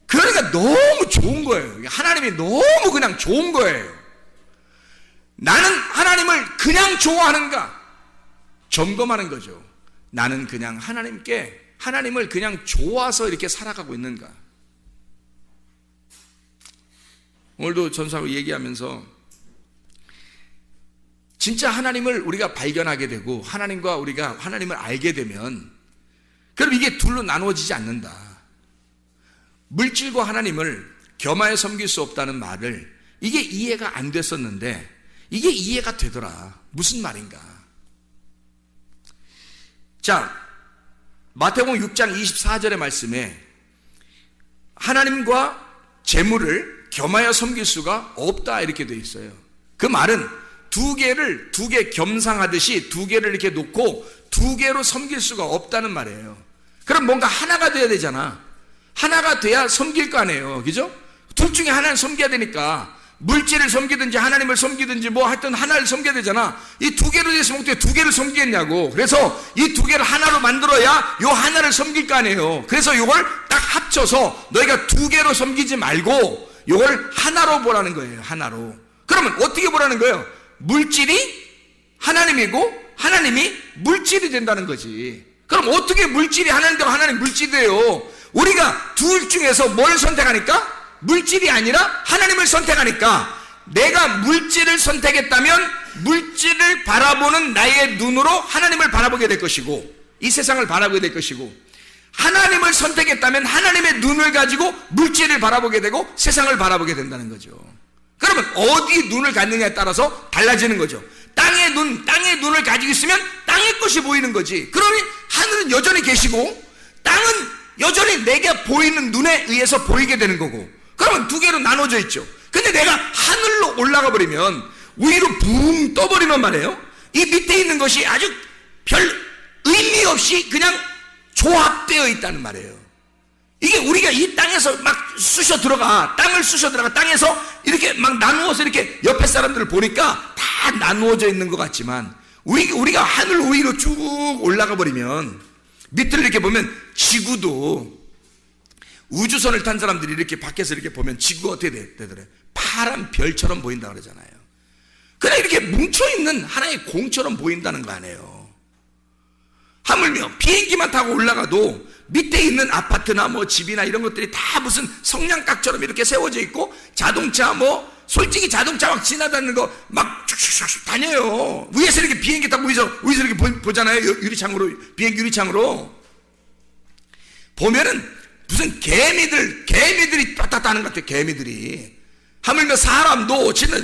그러니까 너무 좋은 거예요. 하나님이 너무 그냥 좋은 거예요. 나는 하나님을 그냥 좋아하는가 점검하는 거죠. 나는 그냥 하나님을 그냥 좋아서 이렇게 살아가고 있는가. 오늘도 전사하고 얘기하면서 진짜 하나님을 우리가 발견하게 되고 하나님과 우리가 하나님을 알게 되면, 그럼 이게 둘로 나누어지지 않는다. 물질과 하나님을 겸하여 섬길 수 없다는 말을, 이게 이해가 안 됐었는데 이게 이해가 되더라. 무슨 말인가. 자, 마태복음 6장 24절의 말씀에 하나님과 재물을 겸하여 섬길 수가 없다 이렇게 되어 있어요. 그 말은 두 개 겸상하듯이 두 개를 이렇게 놓고 두 개로 섬길 수가 없다는 말이에요. 그럼 뭔가 하나가 돼야 되잖아. 하나가 돼야 섬길 거 아니에요. 그죠? 둘 중에 하나를 섬겨야 되니까 물질을 섬기든지 하나님을 섬기든지 뭐 하여튼 하나를 섬겨야 되잖아. 이 두 개로 돼서 어떻게 두 개를 섬기겠냐고. 그래서 이 두 개를 하나로 만들어야 요 하나를 섬길 거 아니에요. 그래서 요걸 딱 합쳐서 너희가 두 개로 섬기지 말고 요걸 하나로 보라는 거예요. 하나로. 그러면 어떻게 보라는 거예요? 물질이 하나님이고 하나님이 물질이 된다는 거지. 그럼 어떻게 물질이 하나님 되고 하나님 물질이 돼요? 우리가 둘 중에서 뭘 선택하니까? 물질이 아니라 하나님을 선택하니까, 내가 물질을 선택했다면 물질을 바라보는 나의 눈으로 하나님을 바라보게 될 것이고, 이 세상을 바라보게 될 것이고, 하나님을 선택했다면 하나님의 눈을 가지고 물질을 바라보게 되고 세상을 바라보게 된다는 거죠. 그러면 어디 눈을 갖느냐에 따라서 달라지는 거죠. 땅의 눈을 가지고 있으면 땅의 것이 보이는 거지. 그러니 하늘은 여전히 계시고 땅은 여전히 내게 보이는 눈에 의해서 보이게 되는 거고, 그러면 두 개로 나눠져 있죠. 근데 내가 하늘로 올라가 버리면, 위로 붕 떠버리면 말이에요, 이 밑에 있는 것이 아주 별 의미 없이 그냥 조합되어 있다는 말이에요. 이게 우리가 이 땅에서 막 쑤셔 들어가, 땅에서 이렇게 막 나누어서 이렇게 옆에 사람들을 보니까 다 나누어져 있는 것 같지만, 우리가 하늘 위로 쭉 올라가 버리면 밑을 이렇게 보면 지구도, 우주선을 탄 사람들이 이렇게 밖에서 이렇게 보면 지구가 어떻게 되더래요? 파란 별처럼 보인다 그러잖아요. 그냥 이렇게 뭉쳐있는 하나의 공처럼 보인다는 거 아니에요. 하물며 비행기만 타고 올라가도 밑에 있는 아파트나 뭐 집이나 이런 것들이 다 무슨 성냥각처럼 이렇게 세워져 있고, 자동차 솔직히 자동차 막 지나다니는 거 막 슉슉슉 다녀요. 위에서 이렇게 비행기 타고 위에서 이렇게 보잖아요. 유리창으로, 비행기 유리창으로 보면은 무슨 개미들이 왔다 갔다 하는 것 같아요. 개미들이. 하물며 사람도 진짜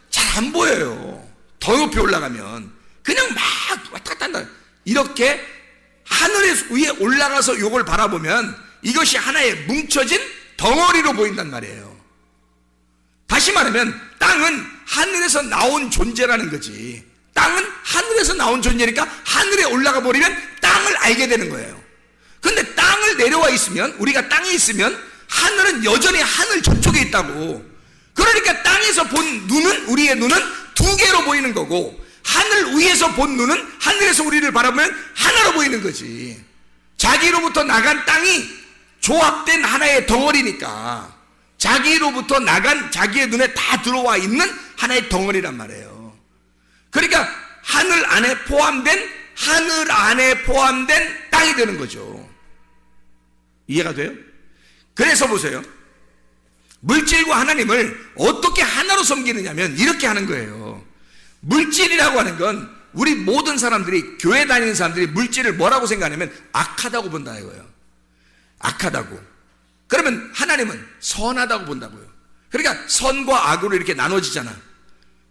잘 안 보여요. 더 높이 올라가면 그냥 막 왔다 갔다 한다. 이렇게 하늘 위에 올라가서 요걸 바라보면 이것이 하나의 뭉쳐진 덩어리로 보인단 말이에요. 다시 말하면 땅은 하늘에서 나온 존재라는 거지. 땅은 하늘에서 나온 존재니까 하늘에 올라가 버리면 땅을 알게 되는 거예요. 근데 땅을 내려와 있으면, 우리가 땅에 있으면 하늘은 여전히 하늘 저쪽에 있다고. 그러니까 땅에서 본 눈은, 우리의 눈은 두 개로 보이는 거고, 하늘 위에서 본 눈은 하늘에서 우리를 바라보면 하나로 보이는 거지. 자기로부터 나간 땅이 조합된 하나의 덩어리니까 자기로부터 나간 자기의 눈에 다 들어와 있는 하나의 덩어리란 말이에요. 그러니까 하늘 안에 포함된 땅이 되는 거죠. 이해가 돼요? 그래서 보세요. 물질과 하나님을 어떻게 하나로 섬기느냐면 이렇게 하는 거예요. 물질이라고 하는 건 우리 모든 사람들이, 교회 다니는 사람들이 물질을 뭐라고 생각하냐면 악하다고 본다 이거예요. 악하다고. 그러면 하나님은 선하다고 본다고요. 그러니까 선과 악으로 이렇게 나눠지잖아.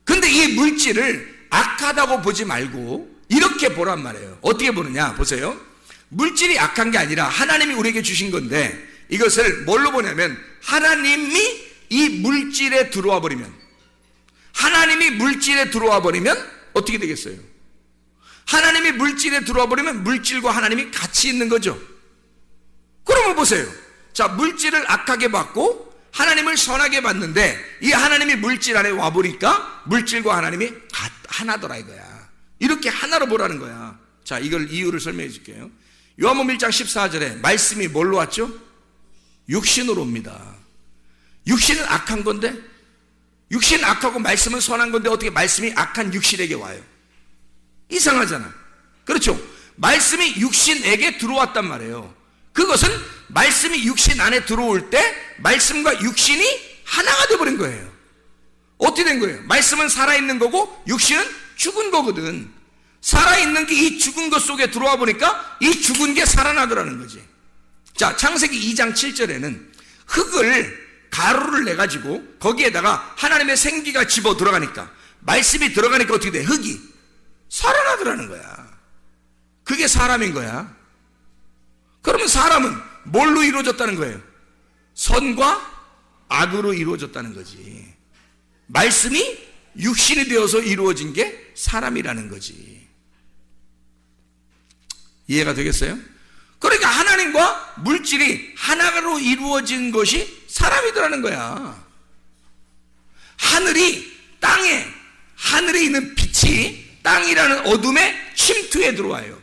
근데 이 물질을 악하다고 보지 말고 이렇게 보란 말이에요. 어떻게 보느냐 보세요. 물질이 악한 게 아니라 하나님이 우리에게 주신 건데, 이것을 뭘로 보냐면 하나님이 이 물질에 들어와 버리면, 하나님이 물질에 들어와 버리면 어떻게 되겠어요? 하나님이 물질에 들어와 버리면 물질과 하나님이 같이 있는 거죠. 그러면 보세요. 자, 물질을 악하게 받고 하나님을 선하게 받는데 이 하나님이 물질 안에 와보니까 물질과 하나님이 하나더라 이거야. 이렇게 하나로 보라는 거야. 자, 이걸 이유를 설명해 줄게요. 요한복음 1장 14절에 말씀이 뭘로 왔죠? 육신으로 옵니다. 육신은 악한 건데, 육신은 악하고 말씀은 선한 건데 어떻게 말씀이 악한 육신에게 와요? 이상하잖아. 그렇죠? 말씀이 육신에게 들어왔단 말이에요. 그것은 말씀이 육신 안에 들어올 때 말씀과 육신이 하나가 되어버린 거예요. 어떻게 된 거예요? 말씀은 살아있는 거고 육신은 죽은 거거든. 살아있는 게 이 죽은 것 속에 들어와 보니까 이 죽은 게 살아나더라는 거지. 자, 창세기 2장 7절에는 흙을, 가루를 내가지고 거기에다가 하나님의 생기가 집어 들어가니까, 말씀이 들어가니까 어떻게 돼? 흙이 살아나더라는 거야. 그게 사람인 거야. 그러면 사람은 뭘로 이루어졌다는 거예요? 선과 악으로 이루어졌다는 거지. 말씀이 육신이 되어서 이루어진 게 사람이라는 거지. 이해가 되겠어요? 그러니까 하나님과 물질이 하나로 이루어진 것이 사람이더라는 거야. 하늘에 있는 빛이 땅이라는 어둠의 침투에 들어와요.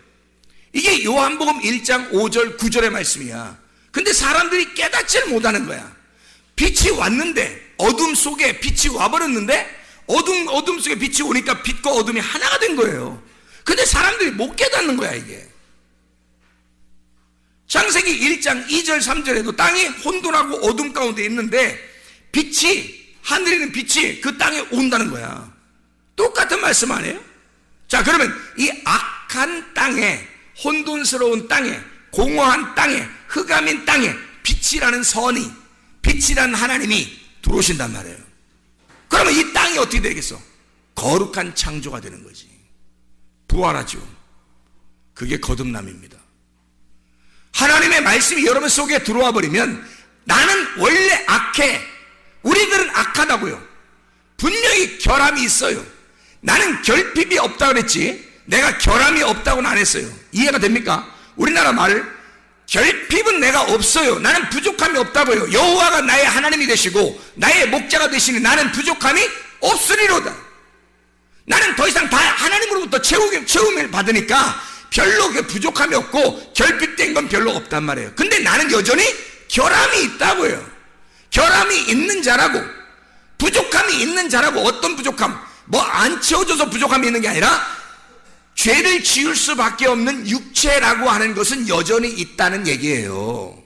이게 요한복음 1장 5절 9절의 말씀이야. 근데 사람들이 깨닫지를 못하는 거야. 빛이 왔는데, 어둠 속에 빛이 와버렸는데 어둠 속에 빛이 오니까 빛과 어둠이 하나가 된 거예요. 근데 사람들이 못 깨닫는 거야 이게. 창세기 1장 2절 3절에도 땅이 혼돈하고 어둠 가운데 있는데 빛이, 하늘에 있는 빛이 그 땅에 온다는 거야. 똑같은 말씀 아니에요? 자, 그러면 이 악한 땅에, 혼돈스러운 땅에, 공허한 땅에, 흑암인 땅에 빛이라는 선이, 빛이라는 하나님이 들어오신단 말이에요. 그러면 이 땅이 어떻게 되겠어? 거룩한 창조가 되는 거지. 부활하죠. 그게 거듭남입니다. 하나님의 말씀이 여러분 속에 들어와 버리면 나는 원래 악해. 우리들은 악하다고요. 분명히 결함이 있어요. 나는 결핍이 없다고 그랬지 내가 결함이 없다고는 안 했어요. 이해가 됩니까? 우리나라 말, 결핍은 내가 없어요. 나는 부족함이 없다고요. 여호와가 나의 하나님이 되시고 나의 목자가 되시니 나는 부족함이 없으리로다. 나는 더 이상 다 하나님으로부터 채움을 받으니까 별로 부족함이 없고 결핍된 건 별로 없단 말이에요. 근데 나는 여전히 결함이 있다고요. 결함이 있는 자라고, 부족함이 있는 자라고. 어떤 부족함? 뭐 안 채워져서 부족함이 있는 게 아니라 죄를 지을 수밖에 없는 육체라고 하는 것은 여전히 있다는 얘기예요.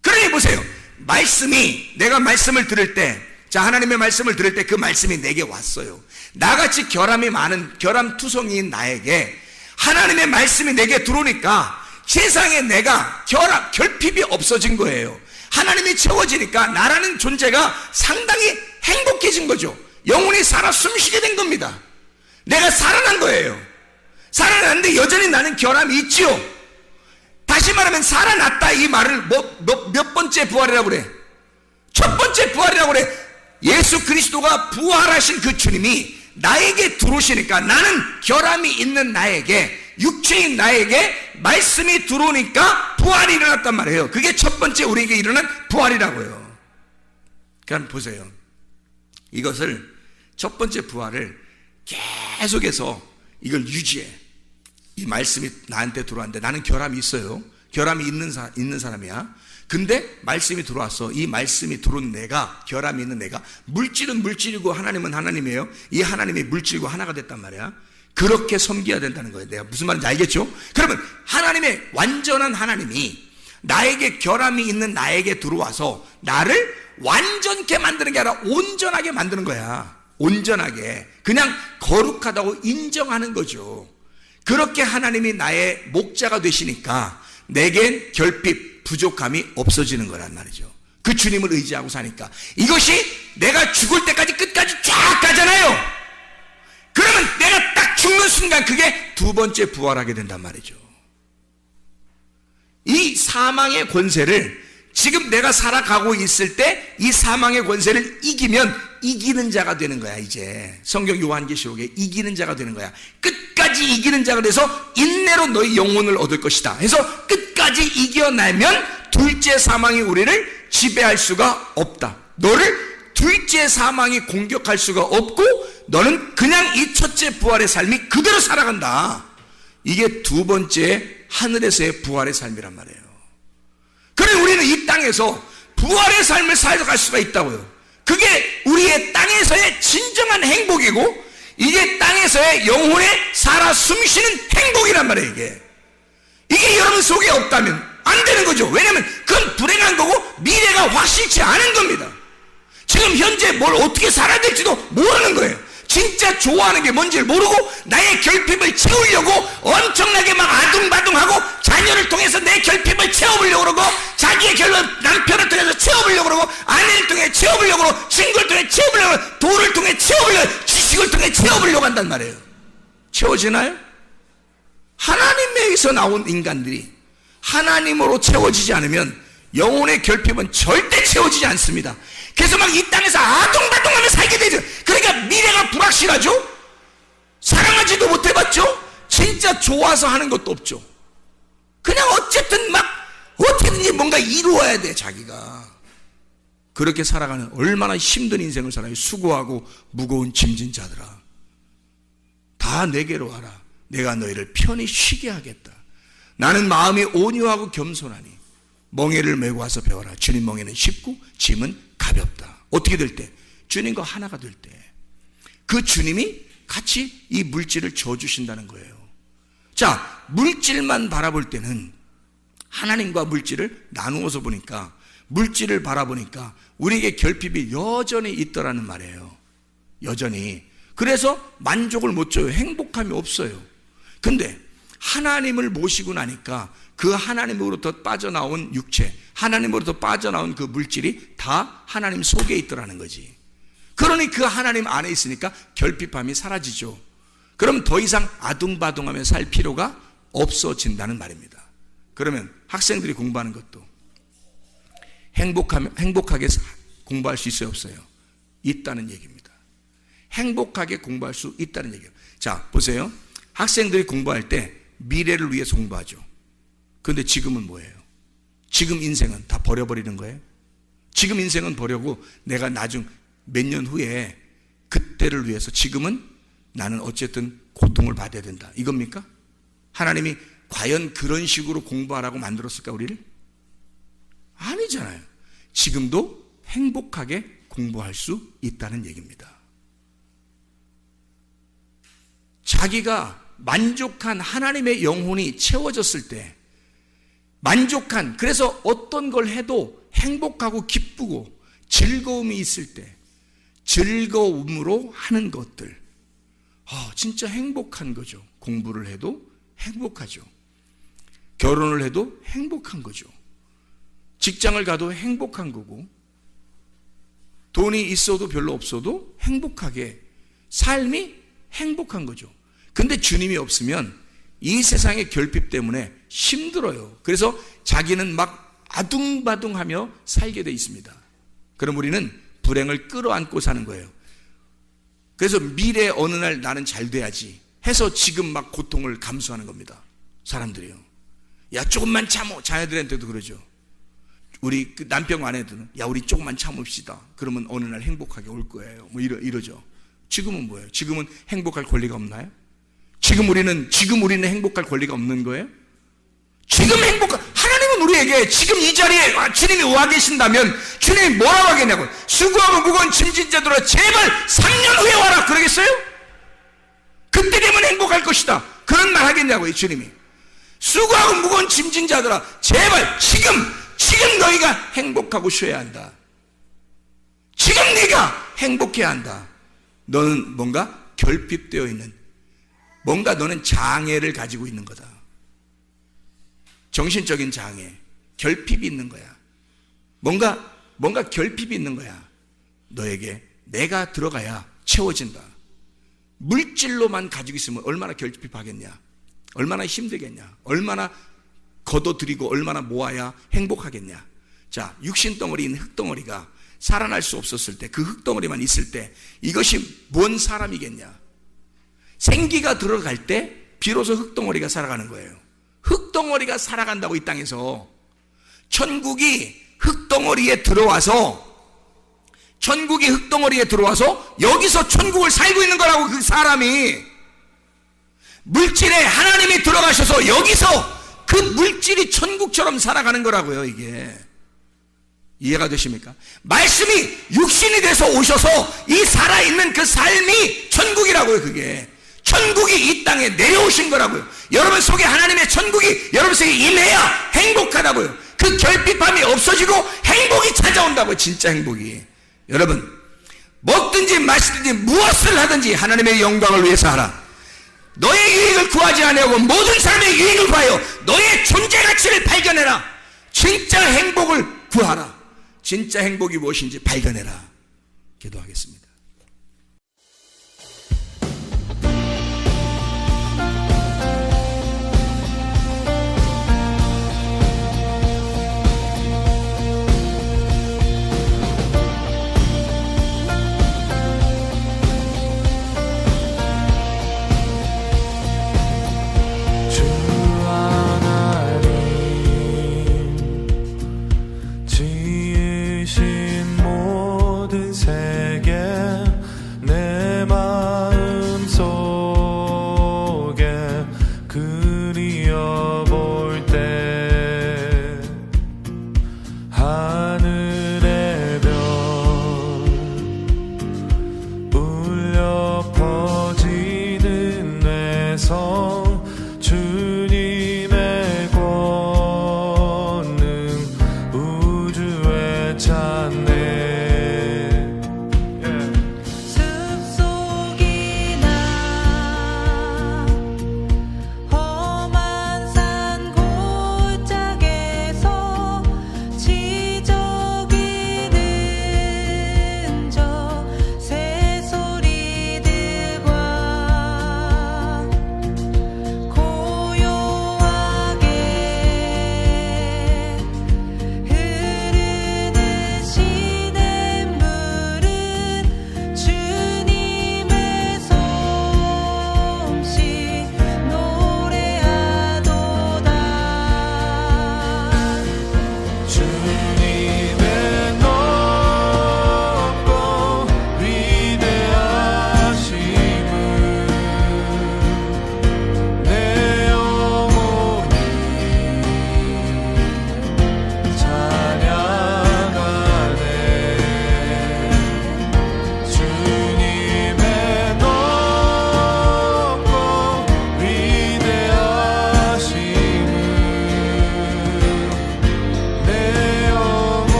그러니 보세요. 내가 말씀을 들을 때, 자, 하나님의 말씀을 들을 때 그 말씀이 내게 왔어요. 나같이 결함이 많은 결함투성이인 나에게 하나님의 말씀이 내게 들어오니까 세상에 내가 결핍이 없어진 거예요. 하나님이 채워지니까 나라는 존재가 상당히 행복해진 거죠. 영혼이 살아 숨쉬게 된 겁니다. 내가 살아난 거예요. 살아났는데 여전히 나는 결함이 있지요. 다시 말하면 살아났다 이 말을 몇 번째 부활이라고 그래? 첫 번째 부활이라고 그래. 예수 그리스도가 부활하신 그 주님이 나에게 들어오시니까, 나는 결함이 있는 나에게, 육체인 나에게 말씀이 들어오니까 부활이 일어났단 말이에요. 그게 첫 번째 우리에게 일어난 부활이라고요. 그럼 보세요. 이것을 첫 번째 부활을 계속해서 이걸 유지해. 이 말씀이 나한테 들어왔는데 나는 결함이 있어요. 결함이 있는 사람이야. 근데 말씀이 들어왔어. 이 말씀이 들어온 내가, 결함이 있는 내가, 물질은 물질이고 하나님은 하나님이에요. 이 하나님이 물질과 하나가 됐단 말이야. 그렇게 섬겨야 된다는 거예요. 내가 무슨 말인지 알겠죠? 그러면 하나님의 완전한 하나님이 나에게, 결함이 있는 나에게 들어와서 나를 완전케 만드는 게 아니라 온전하게 만드는 거야. 온전하게. 그냥 거룩하다고 인정하는 거죠. 그렇게 하나님이 나의 목자가 되시니까 내겐 결핍, 부족함이 없어지는 거란 말이죠. 그 주님을 의지하고 사니까. 이것이 내가 죽을 때까지 끝까지 쫙 가잖아요. 그러면 내가 딱 죽는 순간 그게 두 번째 부활하게 된단 말이죠. 이 사망의 권세를, 지금 내가 살아가고 있을 때 이 사망의 권세를 이기면 이기는 자가 되는 거야. 이제 성경 요한계시록에 이기는 자가 되는 거야. 끝까지 이기는 자가 돼서 인내로 너희 영혼을 얻을 것이다 해서 끝까지 이겨내면 둘째 사망이 우리를 지배할 수가 없다. 너를 둘째 사망이 공격할 수가 없고 너는 그냥 이 첫째 부활의 삶이 그대로 살아간다. 이게 두 번째 하늘에서의 부활의 삶이란 말이에요. 그래 우리는 이 땅에서 부활의 삶을 살아갈 수가 있다고요. 그게 우리의 땅에서의 진정한 행복이고, 이게 땅에서의 영혼의 살아 숨쉬는 행복이란 말이에요. 이게 여러분 속에 없다면 안 되는 거죠. 왜냐하면 그건 불행한 거고 미래가 확실치 않은 겁니다. 지금 현재 뭘 어떻게 살아야 될지도 모르는 거예요. 진짜 좋아하는 게 뭔지를 모르고 나의 결핍을 채우려고 엄청나게 막 아둥바둥하고, 자녀를 통해서 내 결핍을 채워보려고 그러고, 자기의 남편을 통해서 채워보려고 그러고, 아내를 통해 채워보려고 그러고, 친구를 통해 채워보려고 그러고, 돈을 통해 채워보려고, 지식을 통해 채워보려고 한단 말이에요. 채워지나요? 하나님에게서 나온 인간들이 하나님으로 채워지지 않으면 영혼의 결핍은 절대 채워지지 않습니다. 그래서 막 이 땅에서 아둥바둥하며 살게 되죠. 그러니까 미래가 불확실하죠. 사랑하지도 못해봤죠. 진짜 좋아서 하는 것도 없죠. 그냥 어쨌든 막 어떻게든지 뭔가 이루어야 돼. 자기가 그렇게 살아가는, 얼마나 힘든 인생을 살아요. 수고하고 무거운 짐진 자들아, 다 내게로 와라. 내가 너희를 편히 쉬게 하겠다. 나는 마음이 온유하고 겸손하니 멍에를 메고 와서 배워라. 주님 멍에는 쉽고 짐은 가볍다. 어떻게 될 때? 주님과 하나가 될 때. 그 주님이 같이 이 물질을 줘주신다는 거예요. 자, 물질만 바라볼 때는, 하나님과 물질을 나누어서 보니까, 물질을 바라보니까 우리에게 결핍이 여전히 있더라는 말이에요. 여전히. 그래서 만족을 못 줘요. 행복함이 없어요. 근데 하나님을 모시고 나니까 그 하나님으로부터 빠져나온 육체, 하나님으로부터 빠져나온 그 물질이 다 하나님 속에 있더라는 거지. 그러니 그 하나님 안에 있으니까 결핍함이 사라지죠. 그럼 더 이상 아둥바둥하며 살 필요가 없어진다는 말입니다. 그러면 학생들이 공부하는 것도 행복하게 공부할 수 있어요, 없어요? 있다는 얘기입니다. 행복하게 공부할 수 있다는 얘기예요. 자, 보세요. 학생들이 공부할 때 미래를 위해서 공부하죠. 그런데 지금은 뭐예요? 지금 인생은 다 버려버리는 거예요. 지금 인생은 버리고 내가 나중 몇 년 후에 그때를 위해서 지금은 나는 어쨌든 고통을 받아야 된다, 이겁니까? 하나님이 과연 그런 식으로 공부하라고 만들었을까 우리를? 아니잖아요. 지금도 행복하게 공부할 수 있다는 얘기입니다. 자기가 만족한 하나님의 영혼이 채워졌을 때, 만족한, 그래서 어떤 걸 해도 행복하고 기쁘고 즐거움이 있을 때, 즐거움으로 하는 것들, 진짜 행복한 거죠. 공부를 해도 행복하죠. 결혼을 해도 행복한 거죠. 직장을 가도 행복한 거고, 돈이 있어도 별로 없어도 행복하게, 삶이 행복한 거죠. 근데 주님이 없으면 이 세상의 결핍 때문에 힘들어요. 그래서 자기는 막 아둥바둥하며 살게 돼 있습니다. 그럼 우리는 불행을 끌어안고 사는 거예요. 그래서 미래 어느 날 나는 잘 돼야지 해서 지금 막 고통을 감수하는 겁니다. 사람들이요. 야, 조금만 참어. 자녀들한테도 그러죠. 우리 그 남편 아내들은 야, 우리 조금만 참읍시다. 그러면 어느 날 행복하게 올 거예요. 뭐 이러죠. 지금은 뭐예요? 지금은 행복할 권리가 없나요? 지금 우리는 행복할 권리가 없는 거예요? 지금 하나님은 우리에게 지금 이 자리에 주님이 와 계신다면 주님이 뭐라고 하겠냐고. 수고하고 무거운 짐진 자들아 제발 3년 후에 와라 그러겠어요? 그때 되면 행복할 것이다 그런 말 하겠냐고요. 주님이 수고하고 무거운 짐진 자들아 제발 지금 너희가 행복하고 쉬어야 한다. 지금 네가 행복해야 한다. 너는 뭔가 결핍되어 있는, 뭔가 너는 장애를 가지고 있는 거다. 정신적인 장애, 결핍이 있는 거야. 뭔가 결핍이 있는 거야. 너에게 내가 들어가야 채워진다. 물질로만 가지고 있으면 얼마나 결핍하겠냐, 얼마나 힘들겠냐, 얼마나 걷어들이고 얼마나 모아야 행복하겠냐. 자, 육신덩어리인 흙덩어리가 살아날 수 없었을 때, 그 흙덩어리만 있을 때 이것이 뭔 사람이겠냐. 생기가 들어갈 때 비로소 흙덩어리가 살아가는 거예요. 흙덩어리가 살아간다고 이 땅에서. 천국이 흙덩어리에 들어와서 여기서 천국을 살고 있는 거라고. 그 사람이 물질에 하나님이 들어가셔서 여기서 그 물질이 천국처럼 살아가는 거라고요. 이게 이해가 되십니까? 말씀이 육신이 돼서 오셔서 이 살아있는 그 삶이 천국이라고요. 그게 천국이 이 땅에 내려오신 거라고요. 여러분 속에 하나님의 천국이 여러분 속에 임해야 행복하다고요. 그 결핍함이 없어지고 행복이 찾아온다고요. 진짜 행복이. 여러분 먹든지 마시든지 무엇을 하든지 하나님의 영광을 위해서 하라. 너의 유익을 구하지 아니하고 모든 사람의 유익을 구하여 너의 존재 가치를 발견해라. 진짜 행복을 구하라. 진짜 행복이 무엇인지 발견해라. 기도하겠습니다.